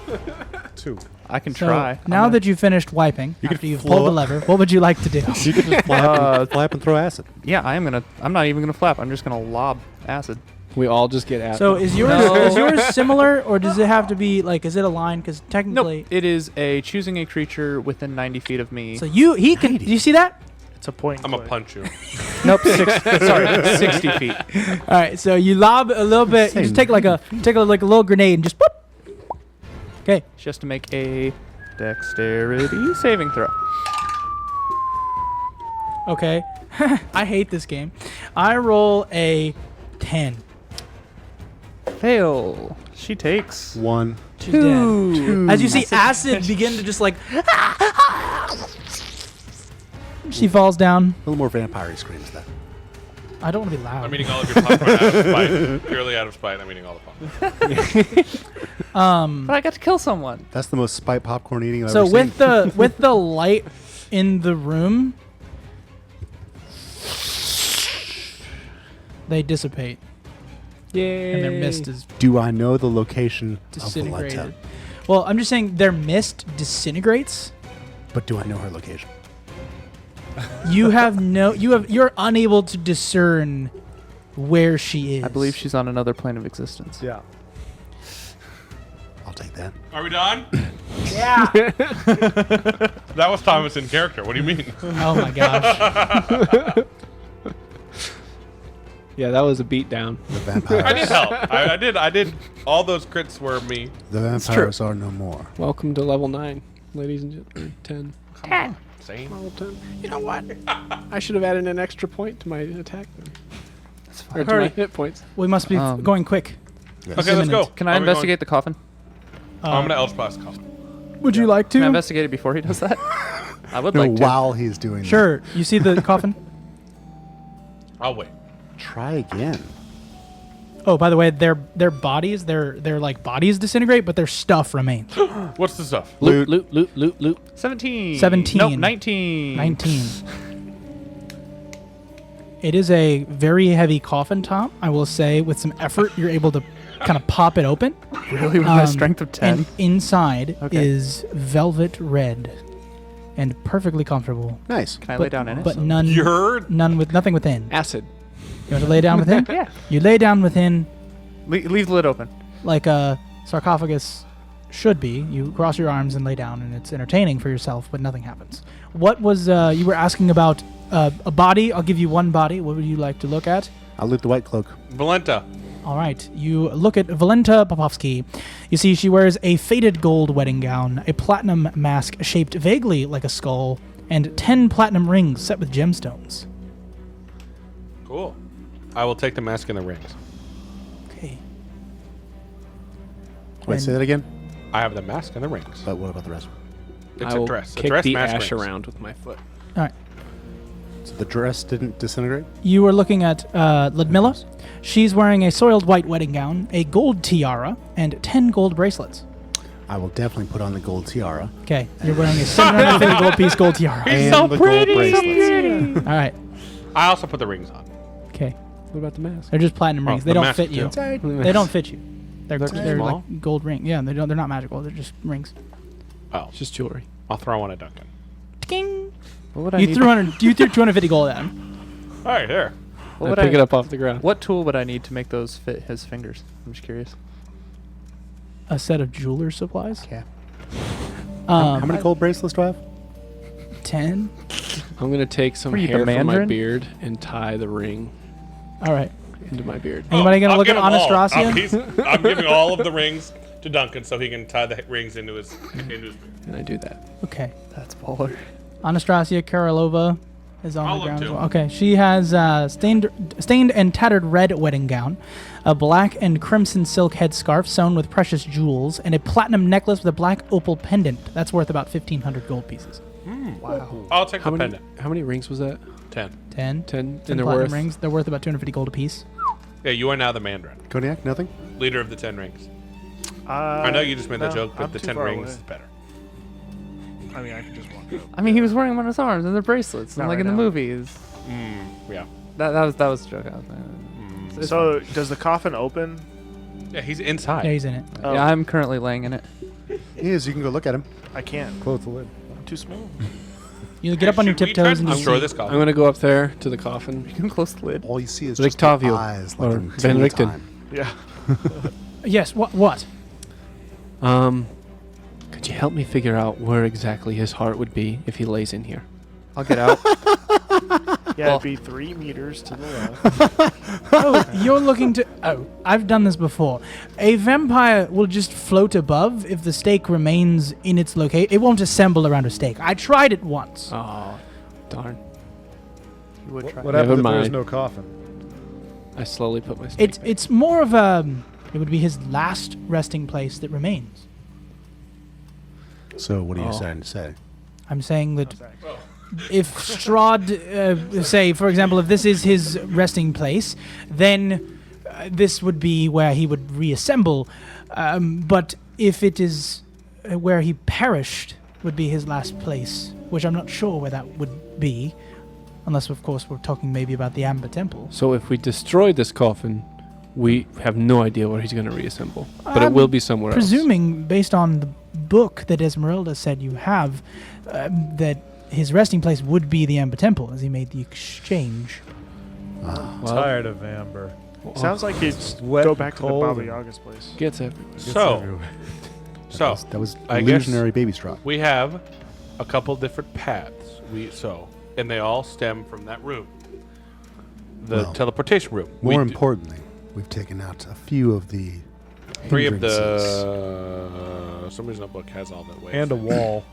2. I can So try. now that you've finished wiping, You could after you've flow pulled the up. lever, what would you like to do? You can just flap and throw acid. Yeah, I'm not even gonna flap. I'm just gonna lob acid. We all just get at So is yours No. is yours similar, or does it have to be like? Is it a line? Because Nope. technically, It is a choosing a creature within 90 feet of me. so he can. Do you see that? It's a point. I'm going click. to punch you. Nope. 60 feet. All right, so you lob a little bit. You just take like a little grenade and just boop. Okay, Just to make a dexterity saving throw. okay. I hate this game. I roll a 10. Fail. She takes 1. She's dead. As you see acid begin to just like... She falls down. A little more vampire screams then. I don't want to be loud. I'm eating all of your popcorn out of spite. Purely out of spite, I'm eating all the popcorn. But I got to kill someone. That's the most spite popcorn eating I've So ever with seen. with the light in the room, they dissipate, Yay. and their mist is Do I know the location of disintegrated. Valletta? Well, I'm just saying their mist disintegrates. But do I know her location? You're unable to discern where she is. I believe she's on another plane of existence. Yeah. I'll take that. Are we done? Yeah. That was Thomas in character. What do you mean? Oh my gosh. Yeah, that was a beatdown. The vampires. I did help. I did. All those crits were me. The vampires are no more. Welcome to level 9, ladies and gentlemen. 10. 10. Same. Level 10. You know what? I should have added an extra point to my attack then. That's Or to my hit points. We must be Going quick. Yes. Okay, let's go. Can I Are we investigate the coffin? I'm gonna Eldritch Blast coffin. Would you like Can I to? investigate it before he does that? I would No, like to. while he's doing Sure. You see the coffin? I'll wait. that. Try again. Oh, by the way, their bodies, their like bodies disintegrate, but their stuff remains. What's the stuff? Loot, loot, loot, loot, loot. 17. 17. Nope, 19. 19. It is a very heavy coffin, Tom. I will say, with some effort, you're able to kind of pop it open. Really? With my strength of 10? And inside Okay. is velvet red and perfectly comfortable. Nice. Can I lay down in it? But nothing within. Acid. You want to lay down within? Yeah. You lay down within Leave the lid open. like a sarcophagus should be. You cross your arms and lay down, and it's entertaining for yourself, but nothing happens. What was you were asking about a body? I'll give you one body. What would you like to look at? I'll loot the white cloak. Valenta. All right, you look at Valenta Popovsky. You see she wears a faded gold wedding gown, a platinum mask shaped vaguely like a skull, and 10 platinum rings set with gemstones. Cool. I will take the mask and the rings. Okay. Wait, And- say that again? I have the mask and the rings. But what about the rest? It's I a will dress. A kick dress, the mask, ash rings. around with my foot. All right. So the dress didn't disintegrate? You are looking at Ludmilla. She's wearing a soiled white wedding gown, a gold tiara, and 10 gold bracelets. I will definitely put on the gold tiara. Okay, you're wearing a 750 gold piece gold tiara. and so the pretty, gold so bracelets. All right. I also put the rings on. Okay. What about the mask? They're just platinum Oh, rings. the They don't mask fit you. too. They don't fit you. They're They're small? like gold ring. Yeah, they're not magical. They're just rings. Oh, It's just jewelry. I'll throw one at Duncan. Ding. What would I You need? threw 250 gold at him. All right, here. What I would pick I, it up off the ground. What tool would I need to make those fit his fingers? I'm just curious. A set of jeweler's supplies. Okay. How many gold bracelets do I have? 10. I'm going to take some Were you the hair from my Mandarin? beard and tie the ring All right. into my beard. Anybody gonna I'll look at give him all. Anastasia? I'm giving all of the rings to Duncan so he can tie the rings into his beard. And I do that. Okay. That's baller. Anastasia Karolova is on I'll the look ground as too. well. Okay, she has stained and tattered red wedding gown, a black and crimson silk headscarf sewn with precious jewels, and a platinum necklace with a black opal pendant. That's worth about 1,500 gold pieces. Wow. I'll take How the many, pendant. how many rings was that? 10. 10. 10? 10 And they're platinum worth? rings. They're worth about 250 gold apiece. Yeah, you are now the Mandarin. Cognac? Nothing? Leader of the 10 rings. I know you just made that joke, but I'm the too 10 far rings away. is better. I mean, I can just walk over. I mean, he was wearing them on his arms and the bracelets, and Not like right in the now. movies. Yeah. That was the joke I was making. It's So, does the coffin open? Yeah, he's inside. Yeah, he's in it. Oh, Yeah, I'm currently laying in it. He is. You can go look at him. I can't. Close the lid. I'm too small. You get up on your Should we try tiptoes to and just destroy see. this I'm coffin? going to go up there to the coffin. You can close the lid. All you see is just the Rictavio, eyes, like or in Van tea Richten. time. Yeah. Yes. What? Could you help me figure out where exactly his heart would be if he lays in here? I'll get out. Yeah, it'd be 3 meters to the left. Oh, you're looking to. Oh, I've done this before. A vampire will just float above if the stake remains in its location. It won't assemble around a stake. I tried it once. Oh, darn. You would try. What Never happens if there's mind. no coffin? I slowly put my stake back. It's more of a. It would be his last resting place that remains. So what are you Oh. trying to say? I'm saying that Sorry. if Strahd, say, for example, if this is his resting place, then this would be where he would reassemble. But if it is where he perished, would be his last place, which I'm not sure where that would be, unless, of course, we're talking maybe about the Amber Temple. So if we destroy this coffin, we have no idea where he's going to reassemble. But it will be somewhere Presuming, based on the book that Esmeralda said you have, that his resting place would be the Amber Temple, as he made the exchange. else. Tired of Amber. Sounds like he'd wet go and back to the cold Baba and- Yaga's place. Gets everywhere. Gets So, everywhere. so That was I guess- illusionary baby straw. we have a couple different paths. And they all stem from that room, the Well, teleportation room. More We do- importantly, we've taken out a few of the 3 of hindrances. the. Some reason that book has all that way. And a wall.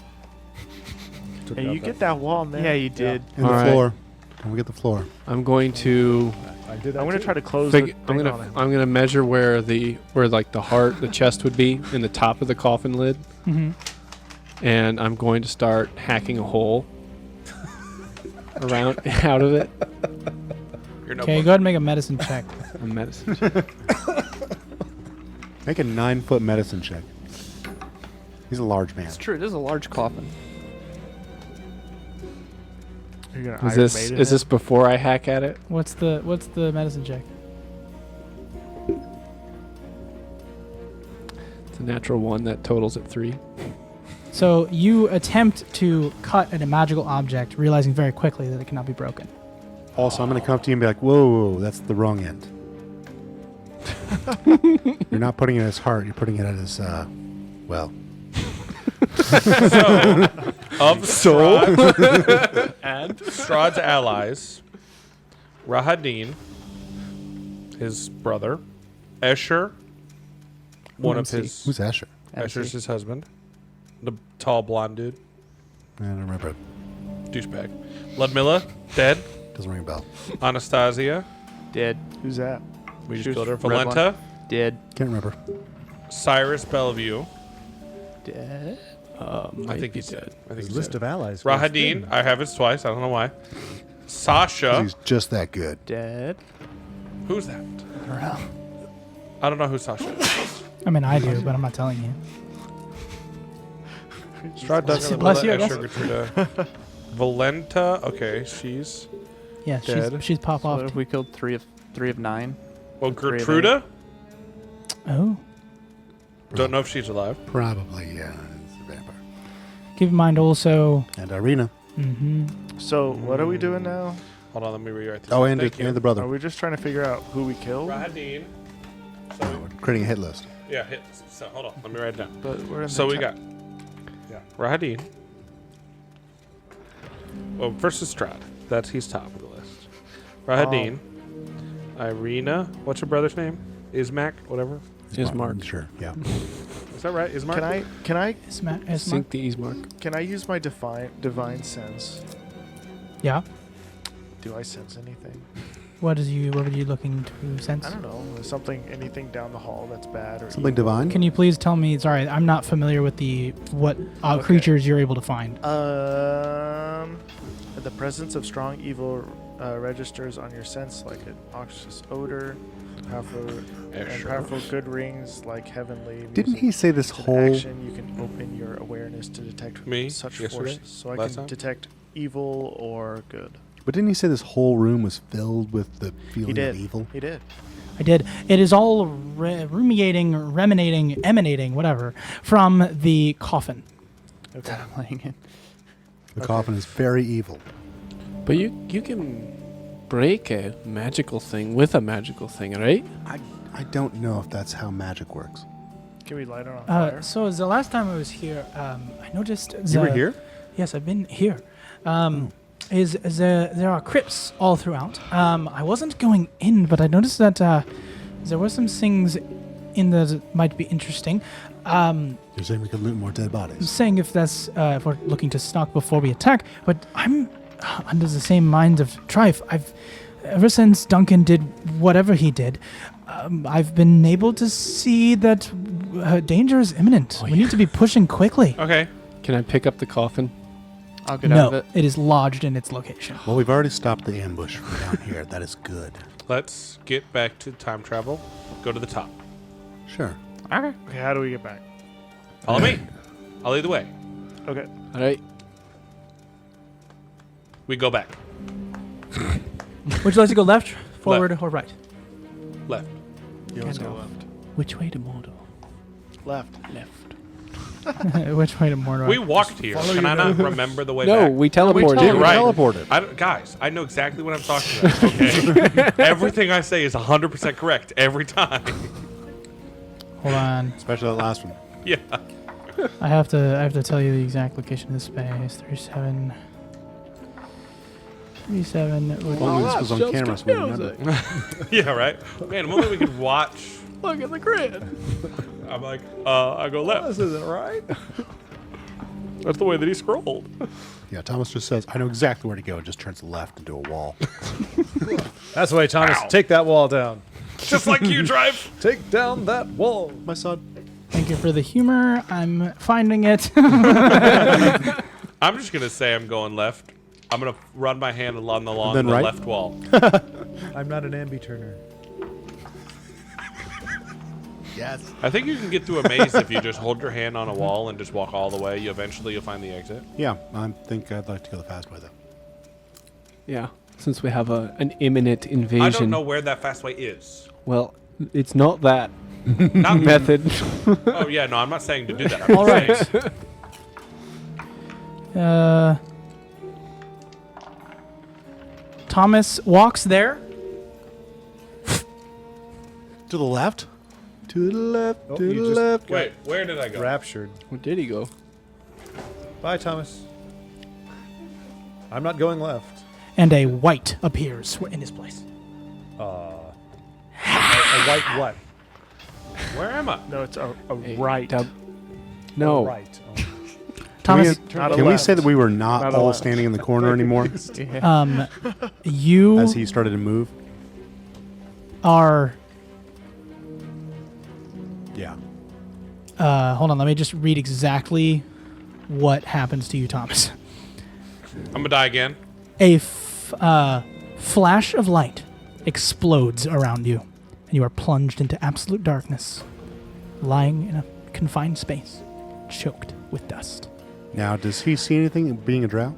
Took Hey, out you get that wall, man. Yeah, you did. And the All right. floor. Can we get the floor? I'm going to I did that I'm gonna too. try to close I'm the thing on him. gonna measure where like the heart, the chest would be in the top of the coffin lid, Mm-hmm. and I'm going to start hacking a hole around out of it. Your Okay, notebook. go ahead and make a medicine check. A medicine check. Make a 9-foot medicine check. He's a large man. It's true. It is a large coffin. You're gonna Is Iron this Maiden is him? this before I hack at it? What's the medicine check? It's a natural 1 that totals at 3. So you attempt to cut at a magical object, realizing very quickly that it cannot be broken. Also, I'm going to come to you and be like, whoa, that's the wrong end. You're not putting it at his heart. You're putting it at his, well. Of Strahd and Strahd's allies, Rahadin, his brother, Escher, one of his. Who's Asher? Escher's his husband, the tall blonde dude, I don't remember. douchebag. Ludmilla, dead. Doesn't ring a bell. Anastasia, Did. Who's that? we She just was killed her. red one. Valenta, Did. Can't remember. Cyrus Bellevue. Dead. I think he's dead. I think His he's list dead. of allies. Rahadin, I have his twice. I don't know why. Sasha, He's just that good. Dead. who's that? I don't know who Sasha is. I mean, I do, but I'm not telling you. Strahd doesn't. Bless you, I Escher, guess. Gertruda. Valenta, okay, she's. Yeah, Dead. she's pop So off. if we killed three of 9. Well, Three of Gertruda, Oh. don't know if she's alive. Probably, yeah. It's a vampire. Keep in mind also. And Irina. Mm-hmm. So what are we doing now? Hold on, let me rewrite this. Oh, and, Thank you. and the brother. Are we just trying to figure out who we killed? Rahadin. No, we're creating a hit list. Yeah, hit. So hold on, let me write it down. But we're in So the we got. Yeah, Rahadin. Well, first is Strahd. He's top of the list. Rahadin. Irina. What's her brother's name? Ismac, whatever. Ismark. Sure, yeah. Is that right? Ismark. Can I Sync the Ismark. can I use my divine sense? Yeah. Do I sense anything? What were you looking to sense? I don't know. Anything down the hall that's bad or Something evil? divine? Can you please tell me? Sorry, I'm not familiar with what Okay. creatures you're able to find. The presence of strong evil registers on your sense like an noxious odor, powerful Sure. powerful good rings like heavenly. Didn't music. he say this As an whole... action, you can open your awareness to detect Me? such Yesterday? forces. So I Last can time? detect evil or good. But didn't he say this whole room was filled with the feeling He did. of evil? He did. I did. It is all emanating, whatever, from the coffin. Okay. I'm laying in. The coffin is very evil. But you can break a magical thing with a magical thing, right? I don't know if that's how magic works. Can we light it on fire? So the last time I was here, I noticed. You were here? Yes, I've been here. There are crypts all throughout. I wasn't going in, but I noticed that there were some things in there that might be interesting. You're saying we could loot more dead I'm bodies? saying if we're looking to stalk before we attack, but I'm under the same mind of Trife. Ever since Duncan did whatever he did, I've been able to see that danger is imminent. We need to be pushing quickly. Okay. Can I pick up the coffin? I'll get out of No, it. it is lodged in its location. Well, we've already stopped the ambush from down here. That is good. Let's get back to time travel. Go to the top. Sure. Okay, how do we get back? Follow me. I'll lead the way. Okay. All right. We go back. Would you like to go left, forward, or right? Left. Yeah, let's go left. Which way to Mordor? Left. Left. Which way to Mordor? We walked here. Can I not remember the way No, back? we teleported. You're right. Teleported. Guys, I know exactly what I'm talking about, okay? Everything I say is 100% correct every time. Hold on. Especially that last one. Yeah. I have to tell you the exact location of the space. 37. 37. Would Only this was on camera, so we remember. Yeah, right? Man, one way we could watch. Look at the grid. I'm like, I go left. This isn't right. That's the way that he scrolled. Yeah, Thomas just says, I know exactly where to go. It just turns left into a wall. That's the way, Thomas. Ow. Take that wall down. Just like you drive. Take down that wall. My son. Thank you for the humor. I'm finding it. I'm just going to say I'm going left. I'm going to run my hand along the Then right? left wall. I'm not an ambi-turner. Yes. I think you can get through a maze if you just hold your hand on a wall and just walk all the way. You'll find the exit. Yeah, I think I'd like to go the fast way, though. Yeah, since we have an imminent invasion. I don't know where that fast way is. Well, it's not that Not method. Oh yeah, no, I'm not saying to do that. I'm All just right. saying- Thomas walks there. To the left? To the left, Oh, to you the just left. Wait, where did I go? Raptured. Where did he go? Bye, Thomas. I'm not going left. And a white appears in his place. A white what? Where am I? No, it's a Hey, right. No. Right. Oh. Thomas, Not a Can we left. say that we were not Not a all left. standing in the corner anymore you as he started to move? are. Yeah. Hold on, let me just read exactly what happens to you, Thomas. I'm gonna die again. A flash of light explodes around you, and you are plunged into absolute darkness, lying in a confined space, choked with dust. Now, does he see anything being a drow?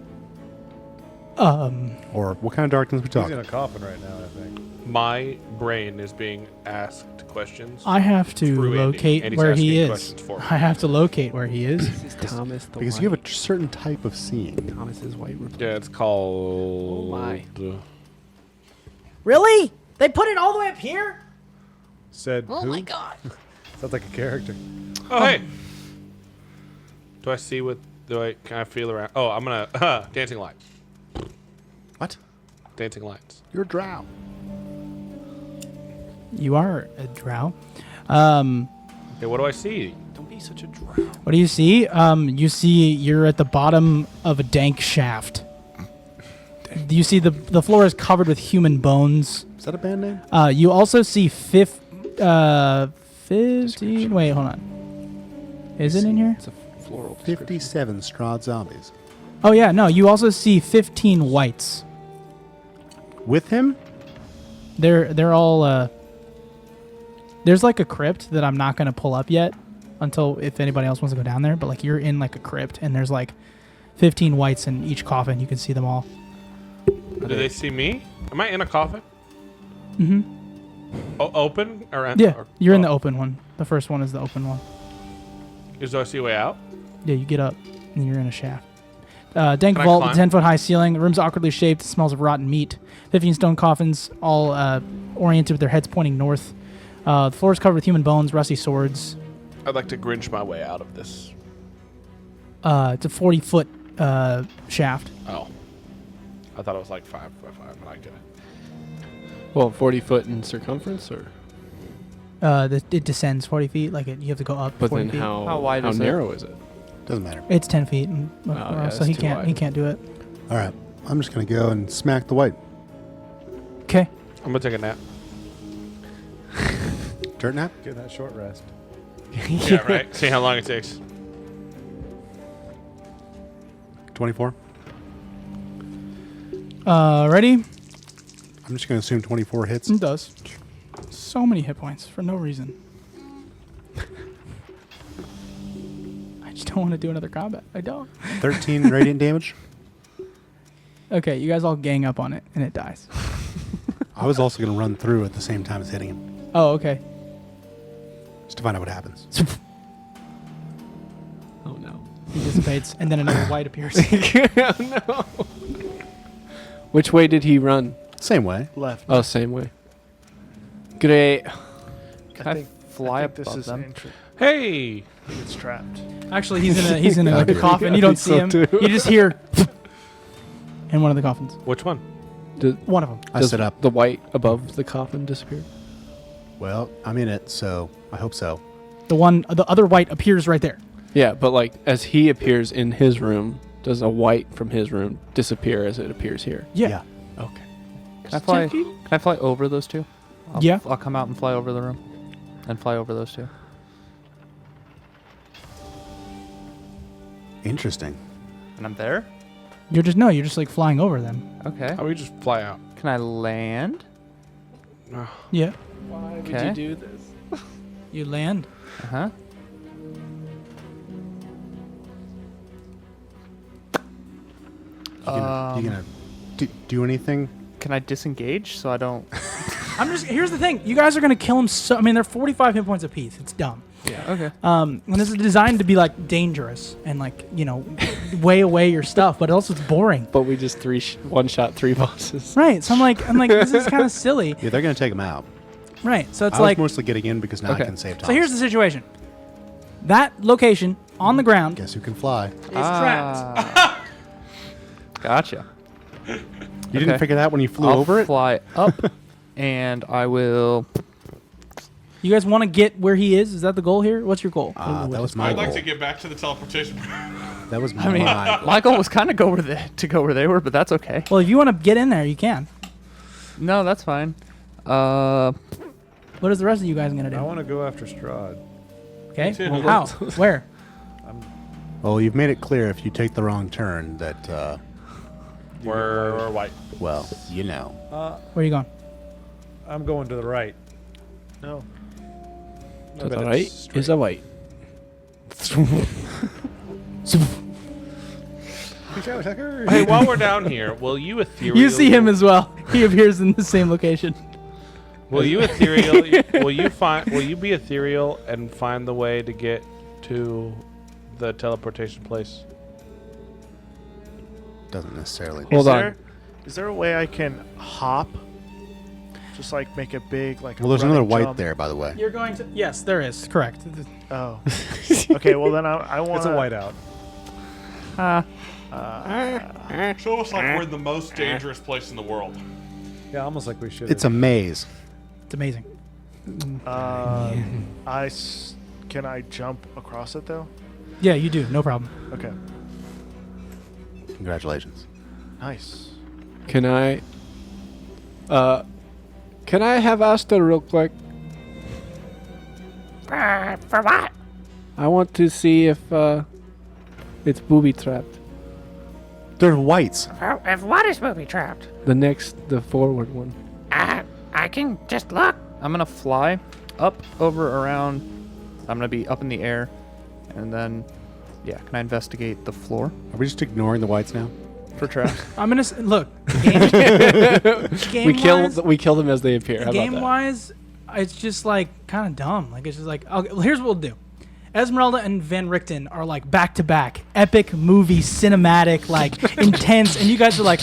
Or what kind of darkness we He's in talking? a coffin right now, I think. My brain is being asked questions. I have to Through Andy. locate Andy's where asking he is. questions for me. I have to locate where he is. This is Thomas the Because you have a certain type of seeing. Thomas's white report. Yeah, it's called. Oh, my. Really? They put it all the way up here? Said Oh who? my god. Sounds like a character. Oh hey. Do I see what? Can I feel around? Oh, I'm gonna dancing lights. What? Dancing lights. You're a drow. You are a drow. Okay, what do I see? Don't be such a drow. What do you see? You see you're at the bottom of a dank shaft. You see the floor is covered with human bones. Is that a band name? You also see 15. Wait, hold on. Is it in here? It's a floral description. 57 Strahd zombies. Oh yeah, no. You also see 15 Wights. With him? They're all. There's like a crypt that I'm not gonna pull up yet, until if anybody else wants to go down there. But like you're in like a crypt, and there's like 15 Wights in each coffin. You can see them all. Do they see me? Am I in a coffin? Mm-hmm. Open or Yeah, or- you're in the oh. open one. The first one is the open one. Do I see a way out? Yeah, you get up and you're in a shaft. Dank Can I vault, climb? 10-foot high ceiling. The room's awkwardly shaped. Smells of rotten meat. 15 stone coffins, all oriented with their heads pointing north. The floor is covered with human bones, rusty swords. I'd like to Grinch my way out of this. It's a 40-foot shaft. Oh. I thought it was like 5 by 5, but I get it. Well, 40 foot in circumference, or It descends 40 feet. Like you have to go up. but 40 then feet. How wide is it? narrow is it? Doesn't matter. It's 10 feet, and, yeah, so that's he too can't wide. he can't do it. All right. I'm just going to go and smack the white. Okay. I'm gonna take a nap. Dirt nap? Get that short rest. Yeah, right. See how long it takes. 24. Ready? I'm just going to assume 24 hits. It does. So many hit points for no reason. I just don't want to do another combat. I don't. 13 radiant damage. Okay, you guys all gang up on it, and it dies. I was also going to run through at the same time as hitting him, Oh, okay. just to find out what happens. Oh no. He dissipates, and then another white appears. Oh no. Which way did he run? Same way. Left. Oh, same way. Great. Can I fly I up think this is them? Hey. It's trapped. Actually, he's in like a coffin. You don't see him. You just hear in one of the coffins. Which one? One of them. I Does sit up. the white above the coffin disappear? Well, I'm in it, so I hope so. The other white appears right there. Yeah, but like as he appears in his room, does a white from his room disappear as it appears here? Yeah. Okay. Can I fly over those two? Yeah. I'll come out and fly over the room. And fly over those two. Interesting. And I'm there? You're just like flying over them. Okay. How we just fly out? Can I land? Yeah. Why would Okay. you do this? You land. Uh-huh. You gonna do anything? Can I disengage so I don't... Here's the thing. You guys are gonna kill him. I mean, they're 45 hit points apiece. It's dumb. Yeah. Okay. And this is designed to be like dangerous and like weigh away your stuff, but also it's boring. But we just one-shot 3 bosses. Right. So I'm like, this is kind of silly. Yeah, they're gonna take him out. Right. So it's I like, was mostly getting in because now I can save time. so here's the situation. That location on the ground Guess who can fly? is trapped. Gotcha. You didn't figure that when you flew I'll over it? fly up, and I will... You guys want to get where he is? Is that the goal here? What's your goal? That was my I'd like goal. to get back to the teleportation. That was I mean, my my goal was kind of go where they were, but that's okay. Well, if you want to get in there, you can. No, that's fine. What is the rest of you guys gonna do? I want to go after Strahd. Okay. too. How? Where? Well, you've made it clear if you take the wrong turn that, We're white. well, you know. Where are you going? I'm going to the right. No. To but the it's right straight. is a white. Hey, while we're down here, will you ethereal? You see him as well. He appears in the same location. Will you ethereal? Will you be ethereal and find the way to get to the teleportation place? Doesn't necessarily. Hold on. Is there a way I can hop? Just like make a big like. Well, a there's another running white jump? there, by the way. You're going to. Yes, there is. Correct. Oh. Okay. Well, then I want. It's a whiteout. It's almost like we're in the most dangerous place in the world. Yeah, almost like we should. It's a maze. It's amazing. Can I jump across it though? Yeah, you do. No problem. Okay. Congratulations. Nice. Can I have Asta real quick? For what? I want to see if it's booby trapped. They're whites. If what is booby trapped? The forward one. I can just look. I'm going to fly up, over, around. I'm going to be up in the air. And then, yeah, can I investigate the floor Are we just ignoring the whites now? for traps? I'm gonna look. We kill them as they appear. How about Game that? wise, it's just like kind of dumb. Like it's just like, okay, well, here's what we'll do. Esmeralda and Van Richten are like back to back, epic movie, cinematic, like intense, and you guys are like,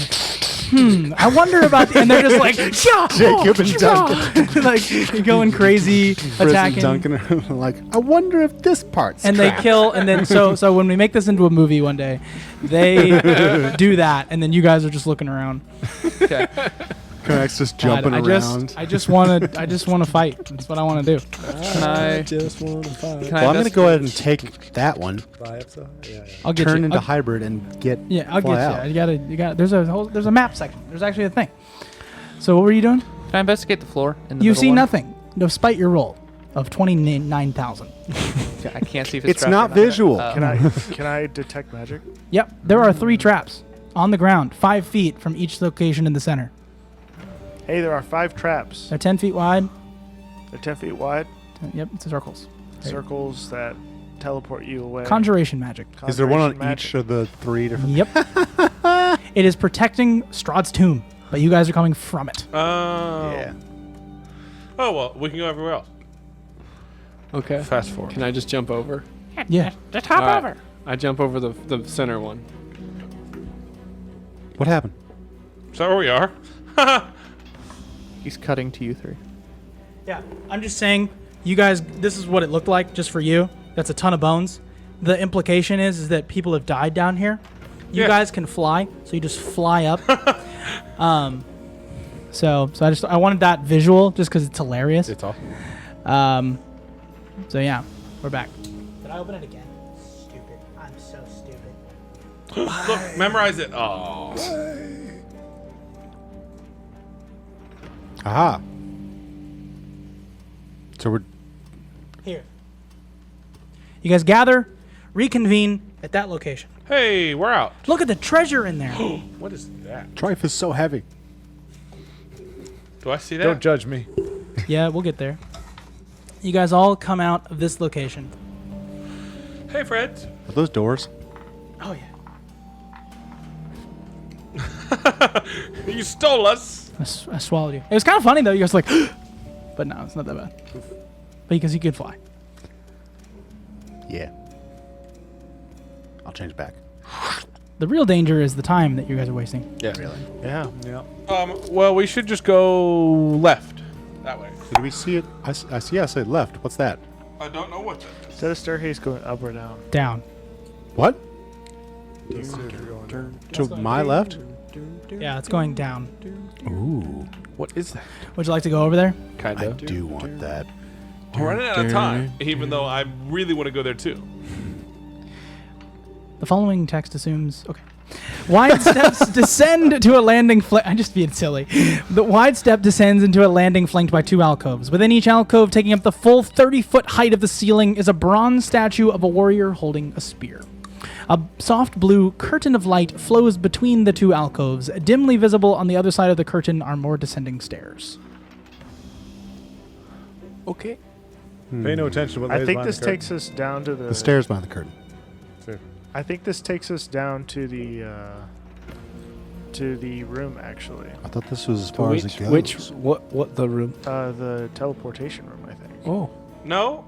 I wonder about and they're just like, Jacob and Duncan. like going crazy, attacking. Duncan are like, I wonder if this part's And they trapped." kill, and then so when we make this into a movie one day, they do that, and then you guys are just looking around. Okay. Krennic's just jumping I around. I just want to fight. That's what I want to do. Can I just want to fight. Can I Well, I'm going to go ahead and investigate- take that one, Fly up so? Yeah. I'll get turn you. into I'll- hybrid, and get Yeah, I'll fly get out. you. You got. There's a map section. There's actually a thing. So what were you doing? Can I investigate the floor in the You middle see one? nothing, despite your roll of 29,000. Okay, I can't see if it's It's trapped not or visual. Can I detect magic? Yep, there are 3 traps on the ground, 5 feet from each location in the center. Hey, there are 5 traps. They're 10 feet wide. They're 10 feet wide. Yep, it's circles. Circles that teleport you away. Conjuration magic. Is there one on Conjuration each magic. of the 3 different? Yep. It is protecting Strahd's tomb, but you guys are coming from it. Oh. Yeah. Oh, well, we can go everywhere else. Okay. Fast forward. Can I just jump over? Yeah. Just hop All right. over. I jump over the center one. What happened? So where we are. He's cutting to you 3. Yeah, I'm just saying, you guys, this is what it looked like just for you. That's a ton of bones. The implication is that people have died down here. You Yeah. guys can fly, so you just fly up. So I wanted that visual just because it's hilarious. It's awesome. So yeah, we're back. Did I open it again? Stupid. I'm so stupid. Look, memorize it. Oh. Aha. So we're Here. You guys gather, reconvene at that location. Hey, we're out. Look at the treasure in there. What is that? Trife is so heavy. Do I see that? Don't judge me. Yeah, we'll get there. You guys all come out of this location. Hey, Fred. Are those doors? Oh yeah. You stole us. I swallowed you. It was kind of funny though. You guys were like, but no, it's not that bad. But because you could fly. Yeah. I'll change back. The real danger is the time that you guys are wasting. Yeah. Yeah. Yeah. Well, we should just go left. That way. So do we see it? I see. I say left. What's that? I don't know what that is. Is that a staircase going up or down? Down. What? Let's see if you're going To my left? Yeah, it's going down. Ooh. What is that? Would you like to go over there? Kind I of. do want that. We're running out of time, even though I really want to go there too. The following text assumes. Okay. Wide steps descend to a landing. I'm just being silly. The wide step descends into a landing flanked by 2 alcoves. Within each alcove, taking up the full 30-foot height of the ceiling, is a bronze statue of a warrior holding a spear. A soft blue curtain of light flows between the 2 alcoves. Dimly visible on the other side of the curtain are more descending stairs. Okay. Pay no attention to what I lays think behind this the curtain. takes us down to The stairs behind the curtain. I think this takes us down to the room actually. I thought this was as far as it goes. What the room? The teleportation room, I think. Oh. No?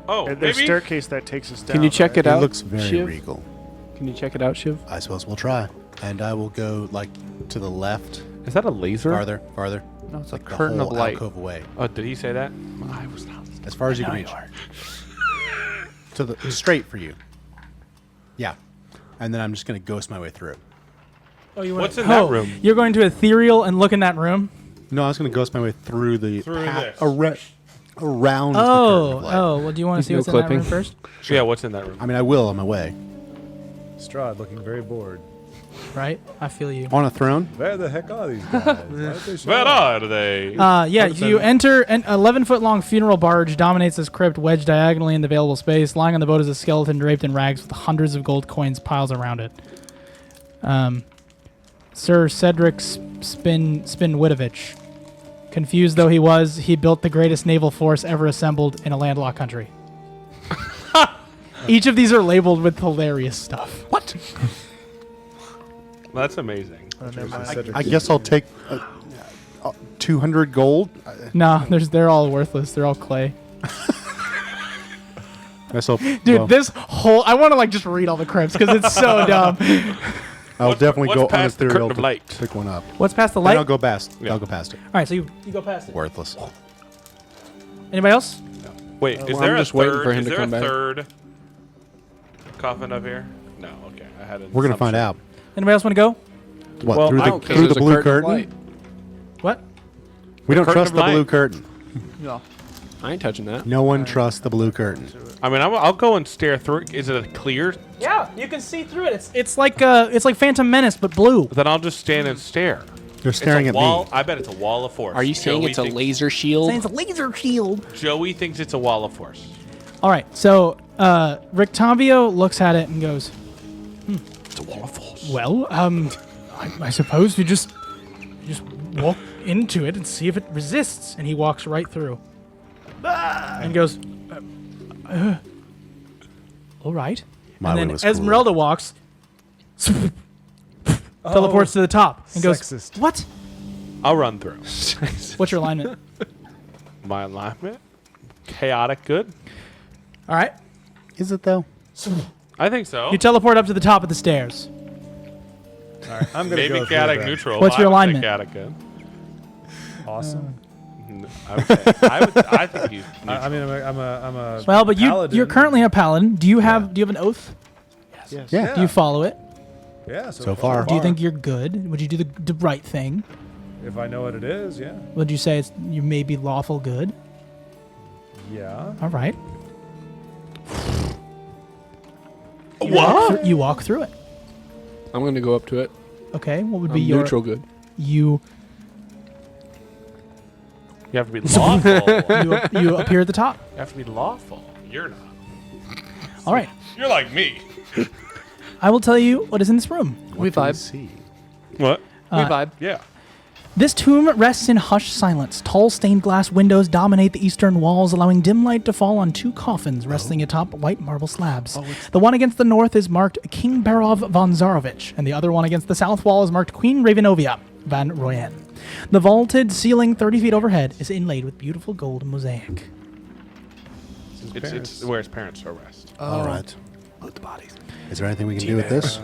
Oh, There's maybe? a staircase that takes us down. Can you check right? it It out? looks very Shiv? regal. Can you check it out, Shiv? I suppose we'll try. And I will go like to the left, Is that a laser? farther. No, it's a Like the curtain whole of light. alcove away. Oh, did he say that? I was not. As far as you can reach. To the straight for you. Yeah. And then I'm just gonna ghost my way through. Oh, you What's in that room? You're going to ethereal and look in that room? No, I was gonna ghost my way through the Through this. around the curtain Oh, of light. well, do you want to He's see no what's in that clipping. room first? Yeah, what's in that room? I mean, I will on my way. Strahd looking very bored. Right? I feel you. On a throne. Where the heck are these guys? Why don't they show Where up? are they? Yeah, you enter an 11-foot-long funeral barge dominates this crypt wedged diagonally in the available space. Lying on the boat is a skeleton draped in rags with hundreds of gold coins piles around it. Sir Cedric Spinwitovich. Confused though he was, he built the greatest naval force ever assembled in a landlocked country. Each of these are labeled with hilarious stuff. What? That's amazing. And then my- Cedric I guess I'll take 200 gold. No, they're all worthless. They're all clay. Myself, Dude, this whole... I want to, like, just read all the crypts because it's so dumb. I'll definitely what's go past the unethereal curtain of to light? pick one up. What's past the Then light? I'll go past. Yeah. I'll go past it. All right, so you go past it. Worthless. Anybody else? Wait, Well, is I'm there just a waiting third? for him Is to there a come back. third coffin up here? No. Okay, I had. We're gonna find out. Anybody else want to go? What Well, through I the don't, 'cause through there's the a blue curtain of curtain? light. What? We don't curtain trust of the night. blue curtain. Yeah. I ain't touching that. No one trusts the blue curtain. I mean, I'll go and stare through it. Is it a clear? Yeah, you can see through it. It's like Phantom Menace but blue. Then I'll just stand and stare. You're staring it's at a wall. me. I bet it's a wall of force. Are you saying Joey it's a thinks- laser shield? It's a laser shield. Joey thinks it's a wall of force. All right, so Rictavio looks at it and goes, It's a wall of force. "Well, I suppose you just walk into it and see if it resists." And he walks right through, and goes, "All right." My and way then was cooler. Esmeralda walks, teleports to the top, and goes, Sexist. "What? I'll run through. What's your alignment?" My alignment, chaotic good. All right, Is it though? I think so. you teleport up to the top of the stairs. All right, I'm gonna Maybe go through chaotic that. neutral. What's I your would say alignment? Chaotic good. Awesome. I would say. I think he's. I mean, I'm a. Well, but you're paladin. currently a paladin. Do you have an oath? Yes. Yeah. Do you follow it? Yeah. So far. Do you think you're good? Would you do the right thing? If I know what it is, yeah. Would you say you may be lawful good? Yeah. All right. What? You walk through it. I'm going to go up to it. Okay. What would I'm be your neutral good. you? You have to be lawful. You appear at the top. You have to be lawful. You're not. All right. You're like me. I will tell you what is in this room. We vibe. See. What? We vibe. Yeah. This tomb rests in hushed silence. Tall stained glass windows dominate the eastern walls, allowing dim light to fall on two coffins resting atop white marble slabs. The one against the north is marked King Barov von Zarovich, and the other one against the south wall is marked Queen Ravenovia van Royen. The vaulted ceiling 30 feet overhead is inlaid with beautiful gold mosaic. It's where his parents are rest. All right. Load the bodies. Is there anything we can do with this?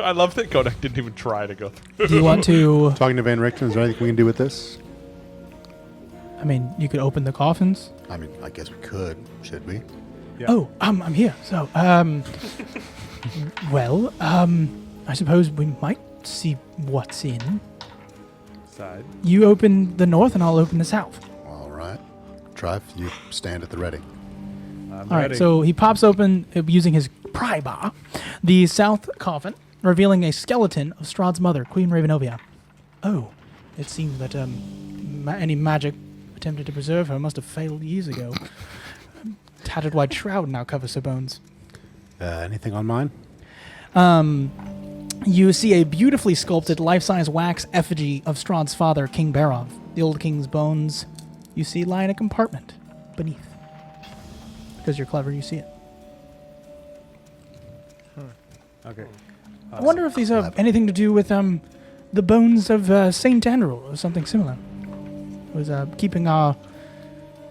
I love that Kodak didn't even try to go through. Do you want to... Talking to Van Richten, is there anything we can do with this? I mean, you could open the coffins. I mean, I guess we could. Should we? Yeah. Oh, I'm here. So, well, I suppose we might see what's in. Side. You open the north and I'll open the south. All right. Trive, you stand at the ready. I'm All right, ready. so he pops open, using his pry bar, the south coffin, revealing a skeleton of Strahd's mother, Queen Ravenovia. Oh, it seems that any magic attempted to preserve her must have failed years ago. Tattered white shroud now covers her bones. Anything on mine? You see a beautifully sculpted life-size wax effigy of Strahd's father, King Barov. The old king's bones you see lie in a compartment beneath. Because you're clever, you see it. Okay. I wonder if these have anything to do with the bones of Saint Andrew or something similar. It was keeping our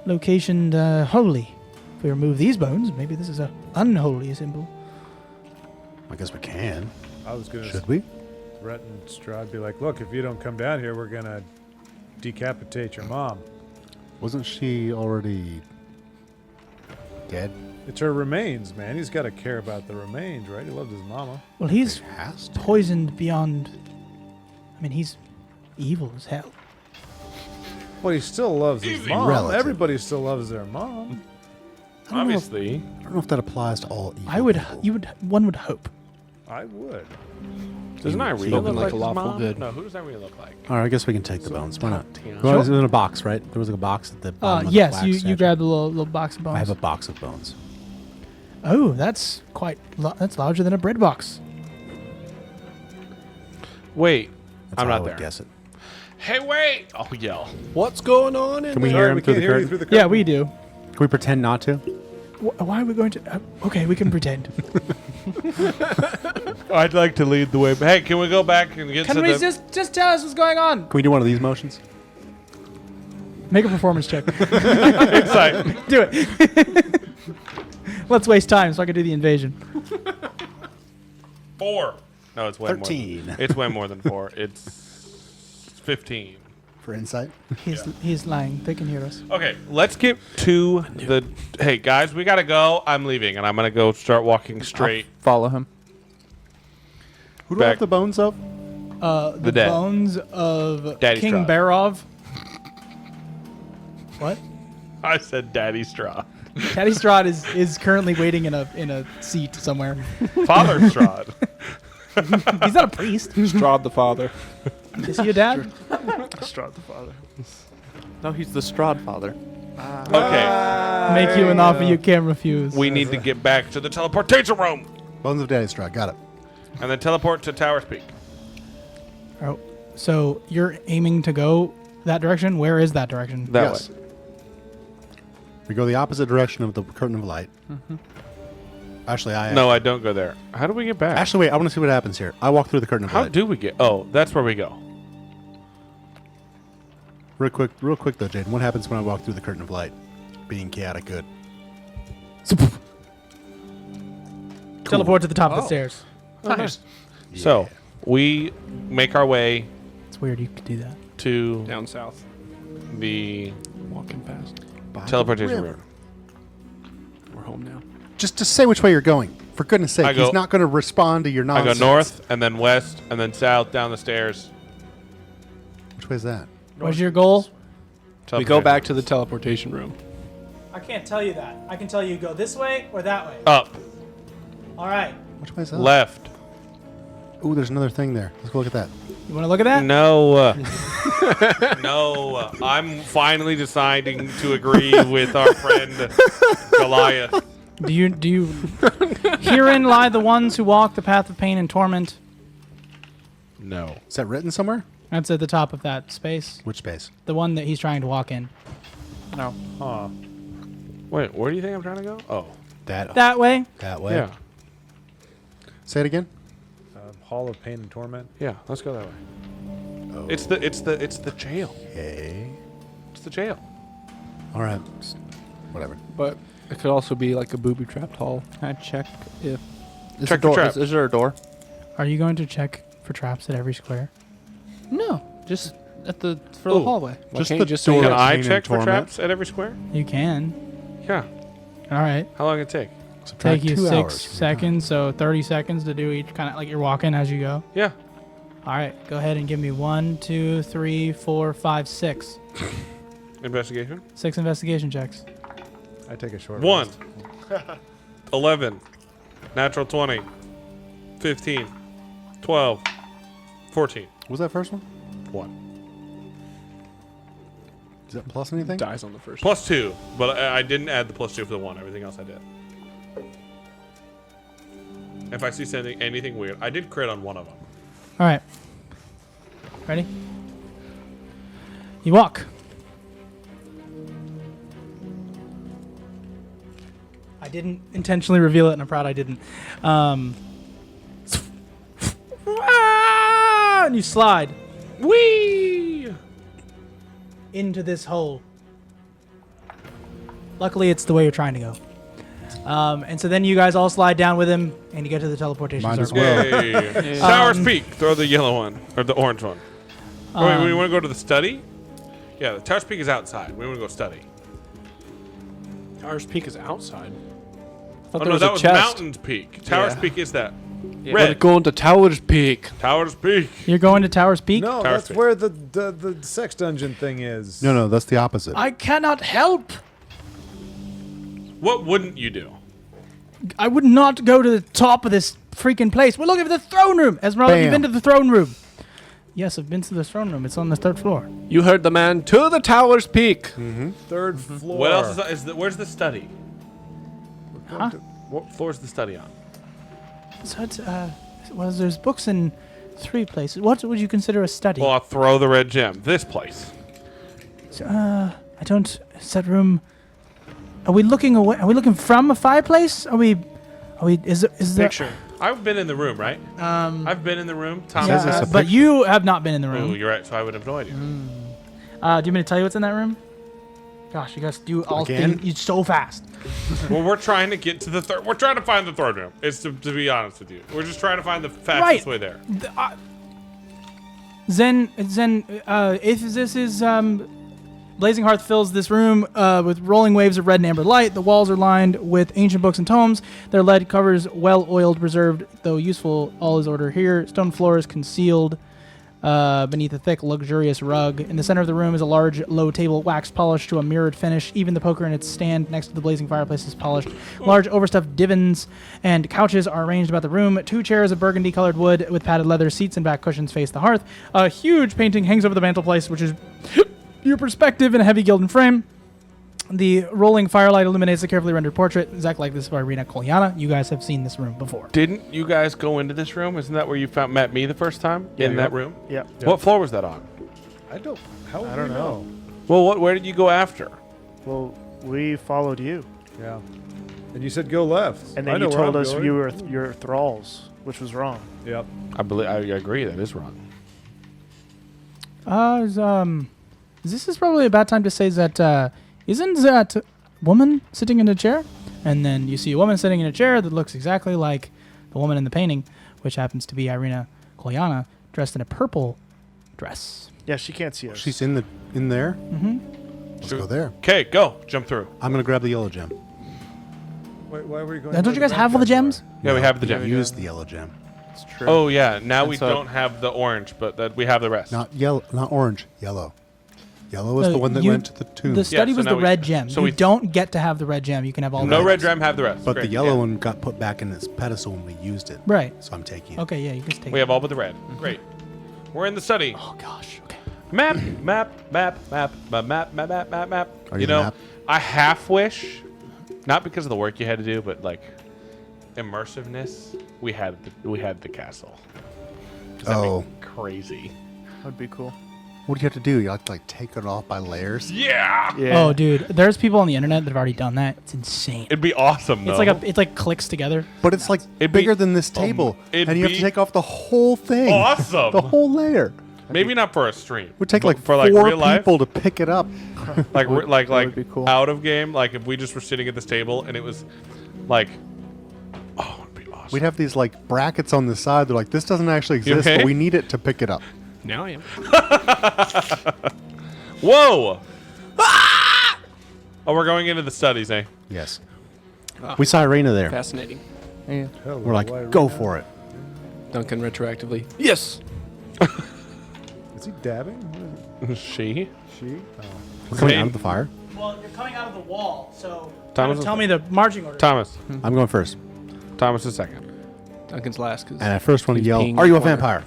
location holy. If we remove these bones, maybe this is a unholy symbol. I guess we can. I was gonna Should we? threaten Strahd, be like, look, if you don't come down here, we're gonna decapitate your mom. Wasn't she already dead? It's her remains, man. He's got to care about the remains, right? He loved his mama. Well, he's Has to. poisoned beyond... I mean, he's evil as hell. Well, he still loves his Easy. mom. Relative. Everybody still loves their mom. Obviously. I don't know if that applies to all evil I would... people. One would hope. I would. Doesn't Irene Spoken look like like a his lawful mom? good. No, who does Irene look like? All right, I guess we can take the bones. Why not? Tina. Well, it was in a box, right? There was like a box at the bottom of the Yes, wax you statue. grab the little box of bones. I have a box of bones. Oh, that's quite... that's larger than a bread box. Wait, That's I'm how not I would there. guess it. Hey, wait! I'll yell. What's going on in Can we there? hear him we through can't the hear you curtain? through the curtain. Yeah, we do. Can we pretend not to? Why are we going to... okay, we can pretend. I'd like to lead the way. Hey, can we go back and get Can to we the... just tell us what's going on? Can we do one of these motions? Make a performance check. Insight. Do it. Let's waste time so I can do the invasion. 4. No, it's way 13. more. It's way more than 4. It's 15. For insight? He's lying. They can hear us. Okay, let's get to the... Hey, guys, we gotta go. I'm leaving, and I'm gonna go start walking straight. Follow him. Who do I Back. have the bones of? The dead. bones of Daddy King Strahd. Barov What? I said Daddy Strahd. Daddy Strahd is currently waiting in a seat somewhere. Father Strahd. He's not a priest. Strahd the father. Is he a dad? Strahd the father. No, he's the Strahd father. Okay. Make you an offer you can't refuse. We need to get back to the teleportation room. Bones of Daddy Straw. Got it. And then teleport to Tower's Peak. Oh, so you're aiming to go that direction? Where is that direction? That Yes. way. We go the opposite direction of the curtain of light. Actually, No, I don't go there. How do we get back? Actually, wait. I want to see what happens here. I walk through the curtain of How light. do we get? Oh, that's where we go. Real quick though, Jaden. What happens when I walk through the curtain of light? Being chaotic good. Teleport to the top of the stairs. Nice. So we make our way It's weird you could do that. to Down south. the Walking fast. By the teleportation river. room. We're home now. Just say which way you're going. For goodness sake, I go- he's not going to respond to your I go nonsense. north and then west and then south down the stairs. Which way is that? What's your goal? We go back to the teleportation room. I can't tell you that. I can tell you go this way or that way. Up, All right. Which way is that? left. Ooh, there's another thing there. Let's go look at that. You want to look at that? No, no. I'm finally deciding to agree with our friend Goliath. Do you herein lie the ones who walk the path of pain and torment? No. Is that written somewhere? That's at the top of that space. Which space? The one that he's trying to walk in. No. Huh. Wait, where do you think I'm trying to go? Oh, That way? That way. yeah, Say it again. Hall of Pain and Torment. yeah. Let's go that way. It's the jail. Okay. It's the jail. All right. Whatever. But it could also be like a booby-trapped hall. Can I check if... Is Check the for door, traps. is there a door? Are you going to check for traps at every square? No. Just at the... for Ooh. the hallway. Why Just can't the you just say door. Can Pain I and check for torment. traps at every square? You can. Yeah. All right. How long it take? Subtract Take you 2 6 hours from your seconds, so 30 seconds to do each kind of like you're walking as you go. Yeah. All right. Go ahead and give me 1, 2, 3, 4, 5, 6. Investigation. 6 investigation checks. I take a short 1, rest. 11, natural 20, 15, 12, 14. What was that first one? 1. Is that plus anything? dies on the first Plus 2, but I didn't add the plus 2 for the 1. Everything else I did. If I see anything weird, I did crit on one of them. All right. Ready? You walk. I didn't intentionally reveal it, and I'm proud I didn't. And you slide Whee! into this hole. Luckily, it's the way you're trying to go. And so then you guys all slide down with him, and you get to the teleportation Might as circle. well. Yay. Towers Peak. Throw the yellow one or the orange one. Oh, wait, we want to go to the study? Yeah, the Towers Peak is outside. We want to go study. Towers Peak is outside. Oh no, that was Mountains Peak. Towers Yeah. Peak is that. We're Red. going to Towers Peak. Towers Peak. You're going to Towers Peak? No, Tower that's Street. where the sex dungeon thing is. No, that's the opposite. I cannot help. What wouldn't you do? I would not go to the top of this freaking place. We're looking for the throne room. Esmeralda, have you Bam. been to the throne room? Yes, I've been to the throne room. It's on the 3rd floor. You heard the man. To the Towers Peak. Third floor. What else is that? Where's the study? Huh? What floor is the study on? So it's, well, there's books in 3 places. What would you consider a study? Well, I'll throw the red gem. This place. I don't. Is that room? Are we looking away? Are we looking from a fireplace? Are we? Is there? Picture. I've been in the room, right? I've been in the room. Tom, Says it's Yeah, a but picture. you have not been in the oh, room. you're right. So I would have no idea. Do you want me to tell you what's in that room? Gosh, you guys do all Again? things you so fast. Well, we're trying to get to the third. We're trying to find the throne room. It's to be honest with you. We're just trying to find the fastest Right. way there. Zen, if this is Blazing Hearth fills this room with rolling waves of red and amber light. The walls are lined with ancient books and tomes. Their lead covers well-oiled, preserved, though useful. All is order here. Stone floor is concealed. beneath a thick, luxurious rug. In the center of the room is a large, low table, wax polished to a mirrored finish. Even the poker in its stand next to the blazing fireplace is polished. Large, overstuffed divans and couches are arranged about the room. 2 chairs of burgundy-colored wood with padded leather seats and back cushions face the hearth. A huge painting hangs over the mantelpiece, which is your perspective in a heavy gilded frame. The rolling firelight illuminates the carefully rendered portrait. Exactly like this of Irina Kolyana. You guys have seen this room before. Didn't you guys go into this room? Isn't that where you met me the first time? In that room? Yep. What floor was that on? I don't. How would I don't we know. Well, where did you go after? Well, we followed you, Yeah. And you said go left. and I then know you where told I'm us going. you were your thralls, which was wrong. Yep. I agree. That is wrong. This is probably a bad time to say that, isn't that woman sitting in a chair? And then you see a woman sitting in a chair that looks exactly like the woman in the painting, which happens to be Irina Kolyana, dressed in a purple dress. Yeah, she can't see us. She's in there. Mm-hmm. Let's go there. Okay, go. Jump through. I'm gonna grab the yellow gem. Wait, why were you going? Don't where you guys red have all the gems gems? Yeah, we have the gem. Use the yellow gem. It's true. Oh, yeah. Now And we so- don't have the orange, but that we have the rest. Not yellow, not orange. Yellow. Yellow is No, the one that you- went to the tomb. The study so was now the we- red gem. so You we- don't get to have the red gem. You can have all No the red gem, have the rest. but Great, the yellow yeah. one got put back in its pedestal when we used it. Right. So I'm taking it. Okay, yeah, you can just take We it. have all but the red. Great. We're in the study. Oh, gosh. Okay. Map. Are You you the know, map? I half wish, not because of the work you had to do, but like immersiveness. We had the castle. Does that Oh. make crazy? That would be cool. What do you have to do? You have to like take it off by layers. Yeah. Yeah. Oh, dude, there's people on the internet that have already done that. It's insane. It'd be awesome. It's though. like it's like clicks together. But it's like It'd be- bigger than this table, it'd and you have to be take off the whole thing. awesome. The whole layer. Maybe not for a stream. It would take but like for 4 real life. people to pick it up. Like Would- like that would be cool. out of game. Like if we just were sitting at this table and it was like, oh, it'd be awesome. We'd have these like brackets on the side. They're like, this doesn't actually You exist, okay? but we need it to pick it up. Now I am. Whoa! Ah! Oh, we're going into the studies, eh? Yes. We saw Irina there. Fascinating. Yeah. Hello, We're like, why go we for it. Duncan retroactively. Yes. Is he dabbing? What is She? it? She? Oh. We're coming Same. out of the fire. Well, you're coming out of the wall, so Thomas tell me the marching order. Thomas. I'm going first. Thomas is second. Duncan's last. Cause And I first want to he's yell, peeing are you a corner. vampire?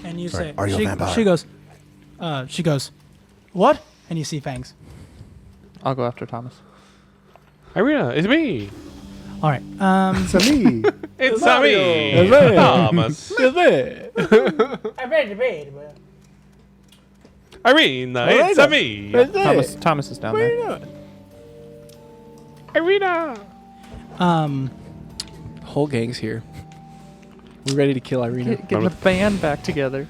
And you Sorry, say, are you a vampire? she goes, what? And you see fangs. I'll go after Thomas. Irina, it's me. All right. It's a me. It's me. It's me. Thomas. I read the bed. Irina, it's a me. Thomas is down there. Irina. Whole gang's here. We're ready to kill Irina. Getting the band back together.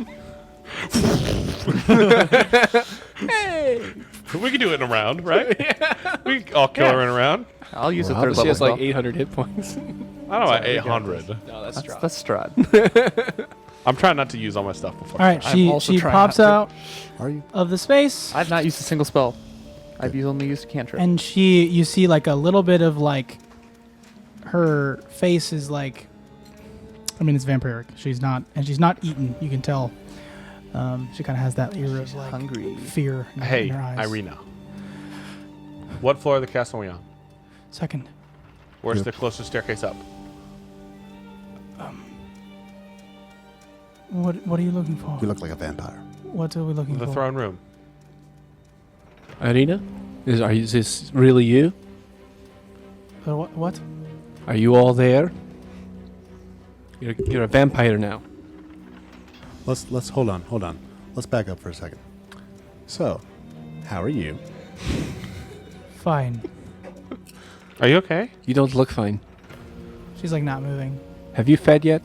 We can do it in a round, right? We can all kill her in a round. I'll use a Well, third She level has like spell. 800 hit points. I don't know about 800. No, that's drop. That's Strahd. I'm trying not to use all my stuff before. All right. I'm She also she trying pops not to. out Are you? of the space, I've not used a single spell. I've only used a cantrip. and you see like a little bit of like her face is like, I mean, it's vampiric. She's not eaten. You can tell. She kind of has that ear of like hungry. fear in Hey, her eyes. Irina. What floor of the castle are we on? Second. Where's Yeah. the closest staircase up? What are you looking for? You look like a vampire. What are we looking The for? throne room. Irina? Is this really you? What? Are you all there? You're a vampire now. Let's hold on. Let's back up for a second. So, how are you? Fine. Are you okay? You don't look fine. She's like not moving. Have you fed yet?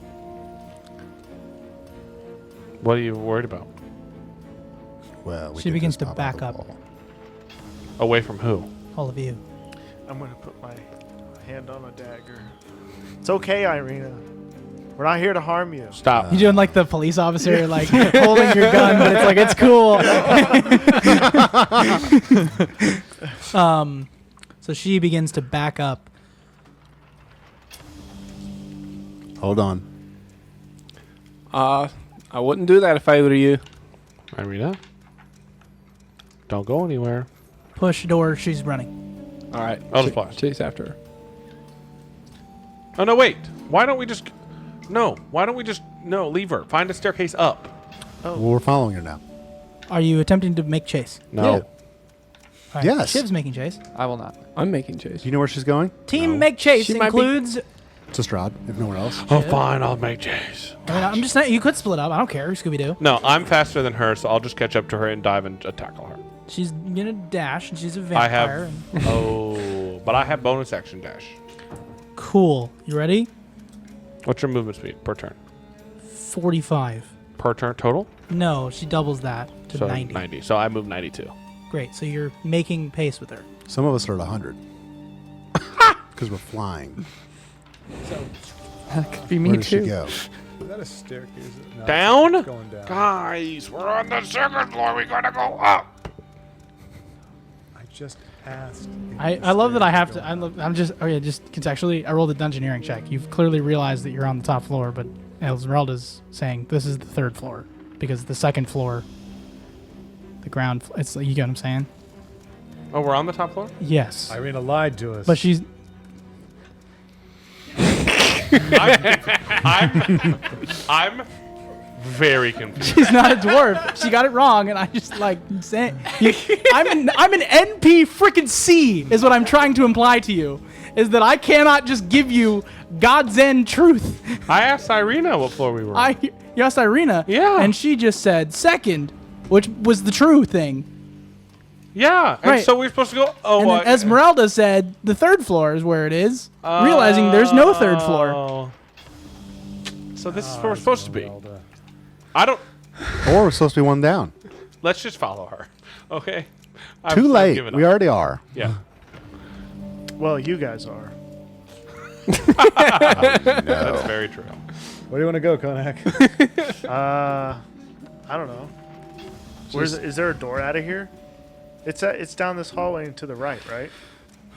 What are you worried about? Well, we She could begins just to pop out back the up. wall. Away from who? All of you. I'm gonna put my hand on a dagger. It's okay, Irina. We're not here to harm you. Stop. You're doing like the police officer, like holding your gun, but it's like it's cool. So she begins to back up. Hold on. I wouldn't do that if I were you. Irina, don't go anywhere. Push door. She's running. All right. I'll just flash. Chase after her. Oh no, wait. Why don't we just? No. Why don't we just? No, leave her. Find a staircase up. Well, we're following her now. Are you attempting to make chase? No. Yeah. All right, Yes. Shiv's making chase. I will not. I'm making chase. Do you know where she's going? Team No. make chase She might be- includes. To Strahd, if nowhere else. Oh, fine. I'll make chase. I mean, I'm just saying you could split up. I don't care. Scooby Doo. No, I'm faster than her, so I'll just catch up to her and dive and tackle her. She's gonna dash, and she's a I vampire. have. Oh, but I have bonus action dash. Cool. You ready? What's your movement speed per turn? 45. Per turn total? No, she doubles that to So 90. So I move 92. Great. So you're making pace with her. Some of us are at 100. Because we're flying. That could be me Where does too. she go? Is that a staircase? No, Down? it's going down. Guys, we're on the second floor. We gotta go up. I just asked. if I the love that I have stairs to. going up. I'm just. Oh yeah, just contextually, I rolled a dungeoneering check. You've clearly realized that you're on the top floor, but Esmeralda's saying this is the third floor because the second floor, the ground. It's you get what I'm saying? Oh, we're on the top floor? Yes, Irina lied to us. but she's. I'm very confused. She's not a dwarf. She got it wrong, and I just like saying, I'm an NP freaking C is what I'm trying to imply to you, is that I cannot just give you God's end truth. I asked Irina what floor we were on. You asked Irina, Yeah. and she just said second, which was the true thing. Yeah, and Right. so we're supposed to go. Oh, And then Esmeralda said the third floor is where it is, realizing there's no third floor. Oh. So this is where we're supposed to be. I don't. Or we're supposed to be one down. Let's just follow her. Okay. Too I've late. given We up. already are. Yeah. Well, you guys are. That's very true. Where do you want to go, Konak? I don't know. Is there a door out of here? It's down this hallway and to the right, right?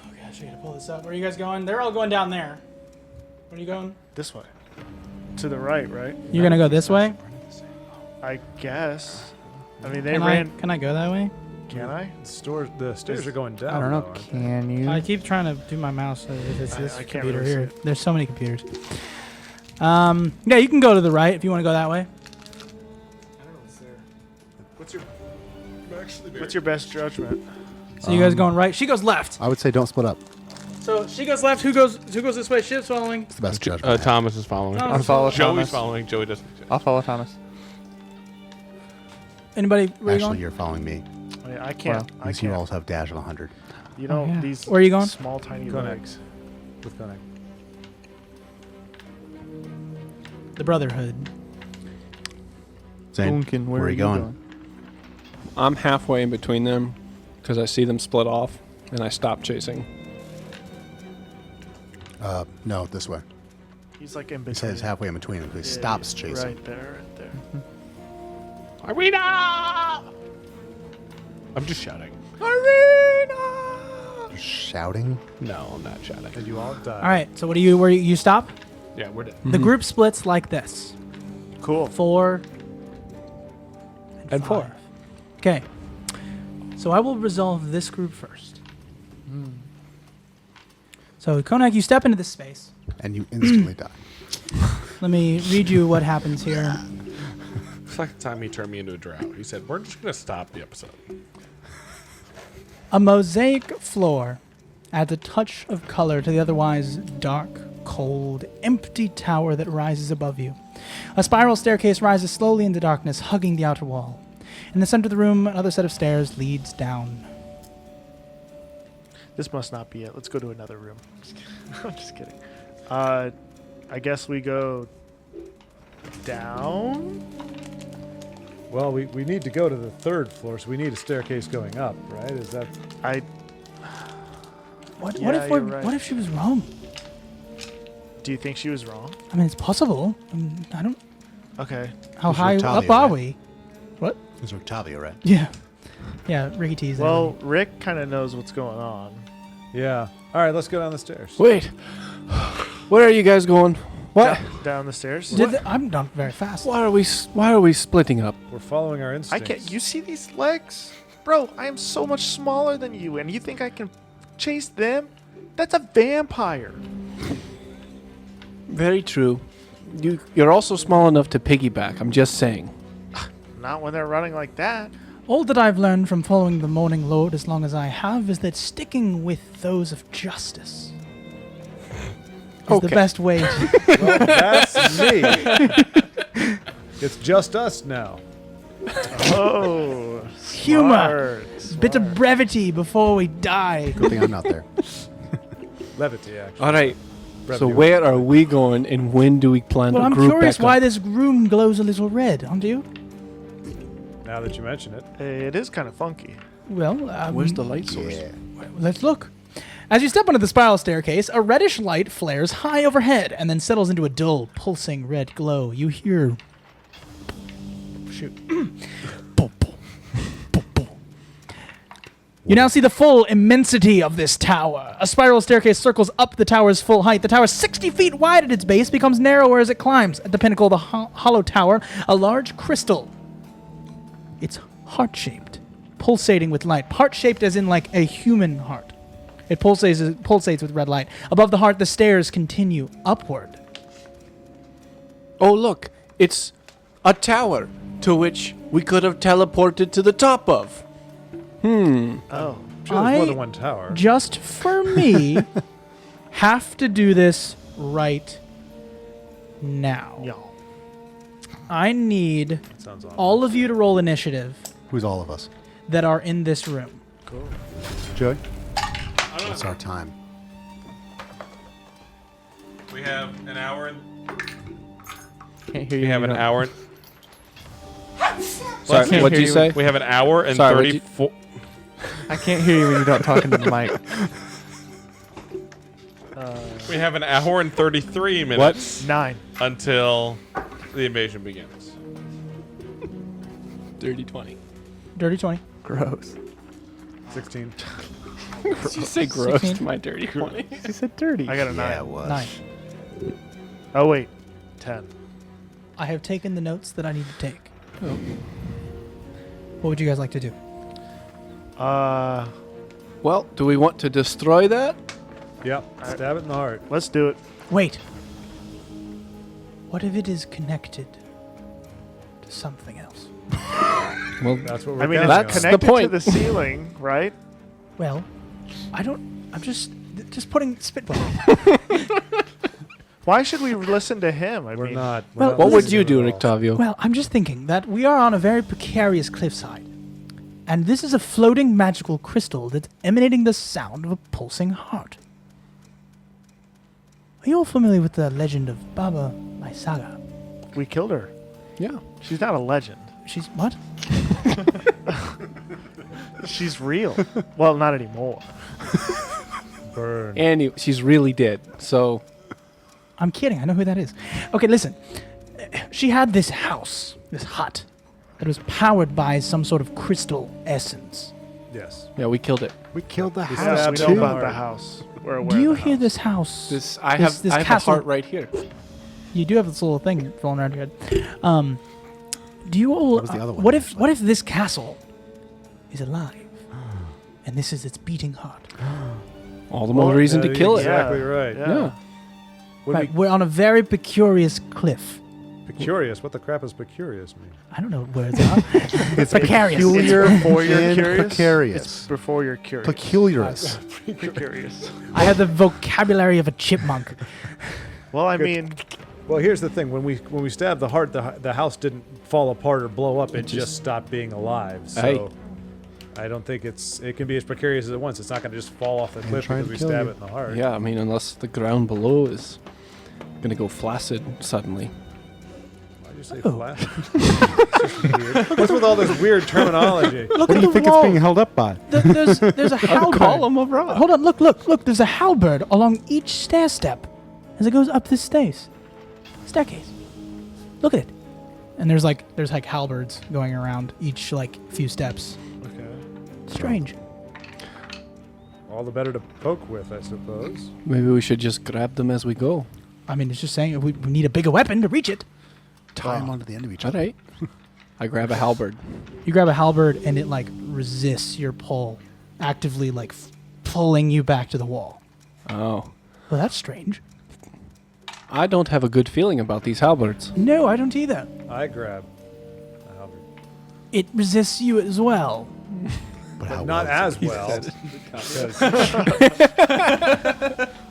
Oh gosh, I gotta pull this up. Where are you guys going? They're all going down there. Where are you going? This way. To the right, right? You're gonna go this way? I guess. I mean, they Can ran. I go that way? Can I? The stairs are going down. I don't know. though, aren't they? Can you? I keep trying to do my mouse so if it's this I can't computer really see here. it. There's so many computers. Yeah, you can go to the right if you want to go that way. What's your best judgment? So you guys going right? She goes left. I would say don't split up. So she goes left. Who goes this way? Shiv's following. It's the best judgment. Thomas is following. No, I'll follow Joey's Thomas. following. Joey doesn't. I'll follow Thomas. Anybody? Where you Actually, going? you're following me. I can't. I Because you can't. all have dash of 100. You know yeah. these. Where are you going? Small, tiny Konak. legs. With Konak. The Brotherhood. Zane, Duncan, where are you going? I'm halfway in between them because I see them split off and I stop chasing. No, this way. He's like in He between. says halfway in between him. He Yeah, stops chasing. Right there, right there. Irina! I'm just shouting. You're shouting. No, I'm not shouting. And you all die. All right. So what do you? Where you stop? Yeah, we're dead. The group splits like this: Cool. 4 And 4. 5. Okay. So I will resolve this group first. So Konak, you step into this space. And you instantly die. Let me read you what happens here. It's like the time he turned me into a drought. He said, "We're just gonna stop the episode." A mosaic floor adds a touch of color to the otherwise dark, cold, empty tower that rises above you. A spiral staircase rises slowly into darkness, hugging the outer wall. In the center of the room, another set of stairs leads down. This must not be it. Let's go to another room. I'm just kidding. I guess we go down. Well, we need to go to the third floor, so we need a staircase going up, right? Is that? What Yeah, if you're right. what if she was wrong? Do you think she was wrong? I mean, it's possible. I don't. Okay. How It's high Octavia, up are right? we? What? It's Octavia, right? Yeah. Yeah, Ricky T's. Well, Rick kind of knows what's going on. Yeah. All right, let's go down the stairs. Wait. Where are you guys going? What? Down the stairs. I'm not very fast. Why are we splitting up? We're following our I instincts. can't. You see these legs, bro? I am so much smaller than you, and you think I can chase them? That's a vampire. Very true. You're also small enough to piggyback. I'm just saying. Not when they're running like that. All that I've learned from following the Morning Lord as long as I have is that sticking with those of justice is the best way to... Well, that's me. It's just us now. Oh, Humor. smart, Bit of smart. brevity before we die. Good thing I'm not there. Levity, actually. All right. So Brevity. where are we going, and when do we plan Well, to I'm group curious back why up? this room glows a little red, aren't you? Now that you mention it. It is kind of funky. Well, Where's the light source? let's look. As you step onto the spiral staircase, a reddish light flares high overhead and then settles into a dull, pulsing red glow. You hear... Shoot. You now see the full immensity of this tower. A spiral staircase circles up the tower's full height. The tower, 60 feet wide at its base, becomes narrower as it climbs. At the pinnacle of the hollow tower, a large crystal. It's heart-shaped, pulsating with light. Heart-shaped as in like a human heart. It pulsates with red light. Above the heart, the stairs continue upward. Oh, look. It's a tower to which we could have teleported to the top of. Oh, Sure, there's more than one tower. Just for me, have to do this right now. y'all. I need Sounds awesome. all of you to roll initiative Who's all of us? that are in this room. Joey? What's our time? We have an hour. Can't hear you. We have an hour. Sorry, can't what'd hear you you. say? We have an hour and Sorry, what'd you- 34. I can't hear you when you don't talk into the mic. We have an hour and 33 minutes 9. until the invasion begins. Dirty 20. Dirty 20. Gross. 16. Did you say gross 16? to my dirty 20? He said dirty. I got a 9. it was. 9. Oh wait, 10. I have taken the notes that I need to take. What would you guys like to do? Well, do we want to destroy that? Yep. Stab it in the heart. Let's do it. Wait. What if it is connected to something else? Well, That's what we're I mean, counting it's that's on. the connected to point. the ceiling, right? Well, I'm just putting spitballing. Why should we listen to him? I We're mean, not. We're Well, not what would listening you to do, it at all. Octavio? Well, I'm just thinking that we are on a very precarious cliffside. And this is a floating magical crystal that's emanating the sound of a pulsing heart. Are you all familiar with the legend of Baba Lysaga? we killed her. Yeah. She's not a legend. She's what? She's real. Well, not anymore. Burn. And she's really dead. So, I'm kidding. I know who that is. Okay, listen. She had this house, this hut, that was powered by some sort of crystal essence. Yes. yeah, we killed it. We killed the We house stabbed we it know in the about the heart. house. We're aware Do you of the hear house. this house? This I This- have this I have a castle- heart right here. You do have this little thing rolling around your head. Do you all? What was the other one? What if this castle is alive, and this is its beating heart? All the more reason to Yeah, kill it. Exactly Yeah. right. Yeah. Would Right, be we're on a very precarious cliff. precarious. What the crap does precarious mean? I don't know what words are. It's precarious. peculiar It's before you're and curious. precarious. It's before you're curious. Peculiarous. Precarious. I have the vocabulary of a chipmunk. Well, I Good. mean, Well, here's the thing: when we stabbed the heart, the house didn't fall apart or blow up. It just stopped being alive. So Hey. I don't think it can be as precarious as it wants. It's not going to just fall off the cliff trying because to we kill stab you. it in the heart. Yeah, I mean, unless the ground below is gonna go flaccid suddenly. Why'd you say Oh. flat? It's just weird. What's with all this weird terminology? Look What at do you the think wall. it's being held up by? There's a halberd. Column of rock. Hold on, look. There's a halberd along each stair step as it goes up this staircase. Look at it. And there's like halberds going around each like few steps. Okay. Strange. All the better to poke with, I suppose. Maybe we should just grab them as we go. I mean, it's just saying we need a bigger weapon to reach it. Tie them onto the end of each All other. right. I grab a halberd. You grab a halberd and it like resists your pull, actively like pulling you back to the wall. Oh. Well, that's strange. I don't have a good feeling about these halberds. No, I don't either. I grab a halberd. It resists you as well. But how Not well as well. because-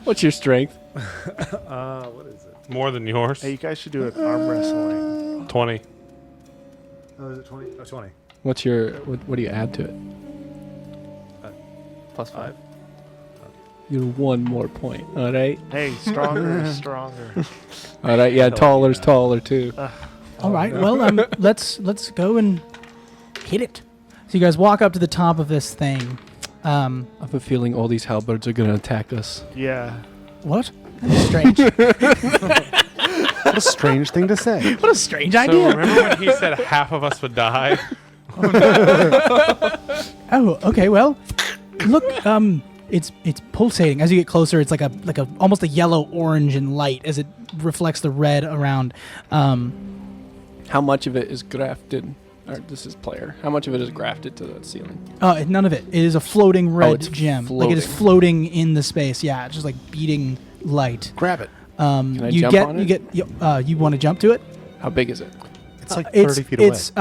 What's your strength? what is it? More than yours. Hey, you guys should do an arm wrestling. 20. Oh, is it 20? Oh, 20. What's your what do you add to it? +5. You're 1 more point. All right. Hey, stronger is stronger. All right. Yeah, taller's taller too. All right. Well, let's go and hit it. So you guys walk up to the top of this thing. I have a feeling all these halberds are gonna attack us. Yeah. What? That's strange. What a strange thing to say. What a strange So idea. remember when he said half of us would die? Oh, okay. Well, look. It's pulsating as you get closer. It's like a almost a yellow orange in light as it reflects the red around. How much of it is grafted? Or this is player. How much of it is grafted to the ceiling? None of it. It is a floating red it's gem. Like it is floating in the space. Yeah, it's just like beating light. Grab it. Can I You jump get on you it? get you want to jump to it? How big is it? It's like 30 feet away. It's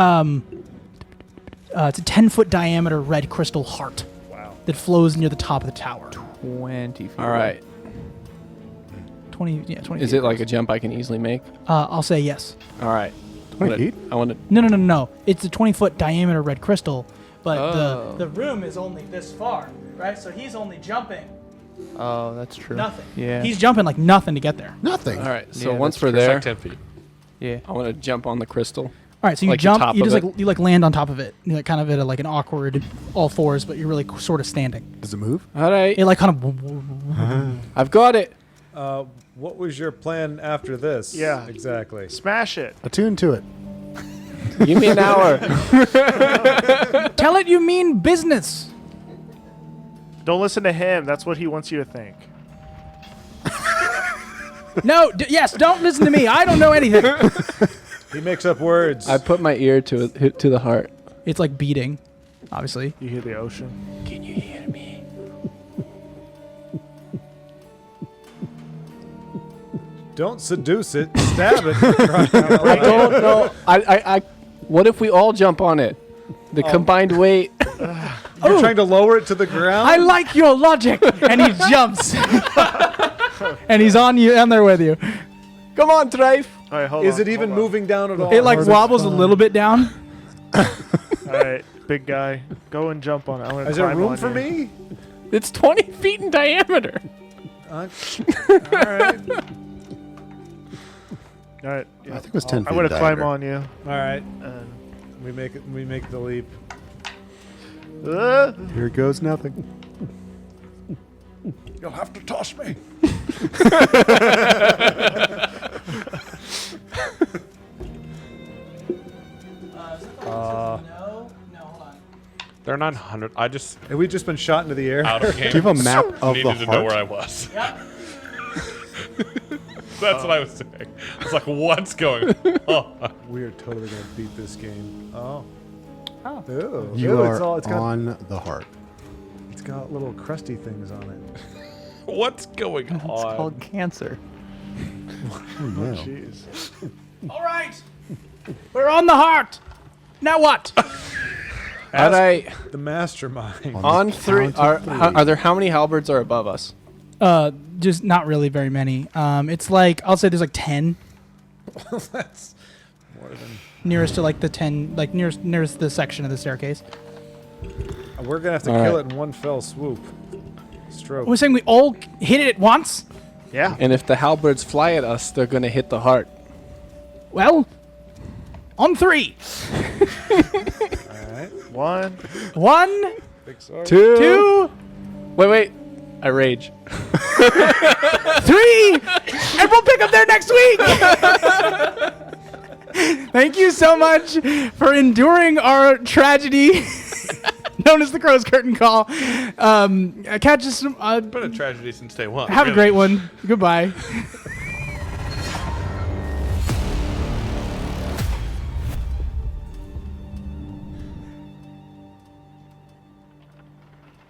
a 10-foot diameter red crystal heart. Wow. That flows near the top of the tower. 20 feet. All right. 20. Yeah, 20. Is feet it like a across. jump I can easily make? I'll say yes. All right. 20 feet? I want to. No. It's a 20-foot diameter red crystal, but Oh. the room is only this far, right? So he's only jumping Oh, that's true. nothing. Yeah. He's jumping like nothing to get there. Nothing. All right. So Yeah, once that's we're It's there, like 10 feet. Yeah. I want to jump on the crystal. All right, so you Like the jump. top You of just it? you land on top of it. You like kind of at like an awkward all fours, but you're really sort of standing. Does it move? All right. It like kind of. I've got it. What was your plan after this? Yeah. Exactly. Smash it. Attune to it. Give me an hour. Tell it you mean business. Don't listen to him. That's what he wants you to think. No. Yes. Don't listen to me. I don't know anything. He makes up words. I put my ear to the heart. It's like beating, obviously. You hear the ocean. Can you hear me? Don't seduce it. Stab it. I don't know. I. What if we all jump on it? The combined weight. You're trying to lower it to the ground? I like your logic. And he jumps. And he's on there with you. Come on, Trafe. All right, hold on. Is it even hold on. moving down at all? It like wobbles a little bit down. All right, big guy. Go and jump on it. I'm gonna Is there climb room on for you. me? It's 20 feet in diameter. All right. All right. I think it was 10 feet I'm gonna in climb diameter. on you. All right. And, We make the leap. Here goes nothing. You'll have to toss me. No, hold on. They're 900. I just And we've just been shot into the air. out of game. Do you have a map of Needed the to know where heart? I was. That's what I was saying. I was like, what's going on? We are totally gonna beat this game. Oh. Oh. Ooh. You Ooh, are it's got on the heart. it's got little crusty things on it. What's going It's on? called cancer. Oh, no. jeez. All right. We're on the heart. Now what? All right. The mastermind. On three. Are there how many halberds are above us? Just not really very many. It's like I'll say there's like 10 That's more than. nearest to like the 10, like nearest the section of the staircase. We're gonna have to All kill right. it in one fell swoop. Stroke. We're saying we all hit it at once. Yeah. And if the halberds fly at us, they're gonna hit the heart. Well, on 3. All right. 1. 1, Big sword. 2, Wait. I rage. 3, and we'll pick up there next week. Thank you so much for enduring our tragedy known as the Crow's Curtain Call. Catch us. Been a tragedy since day one. Have a really. great one. Goodbye.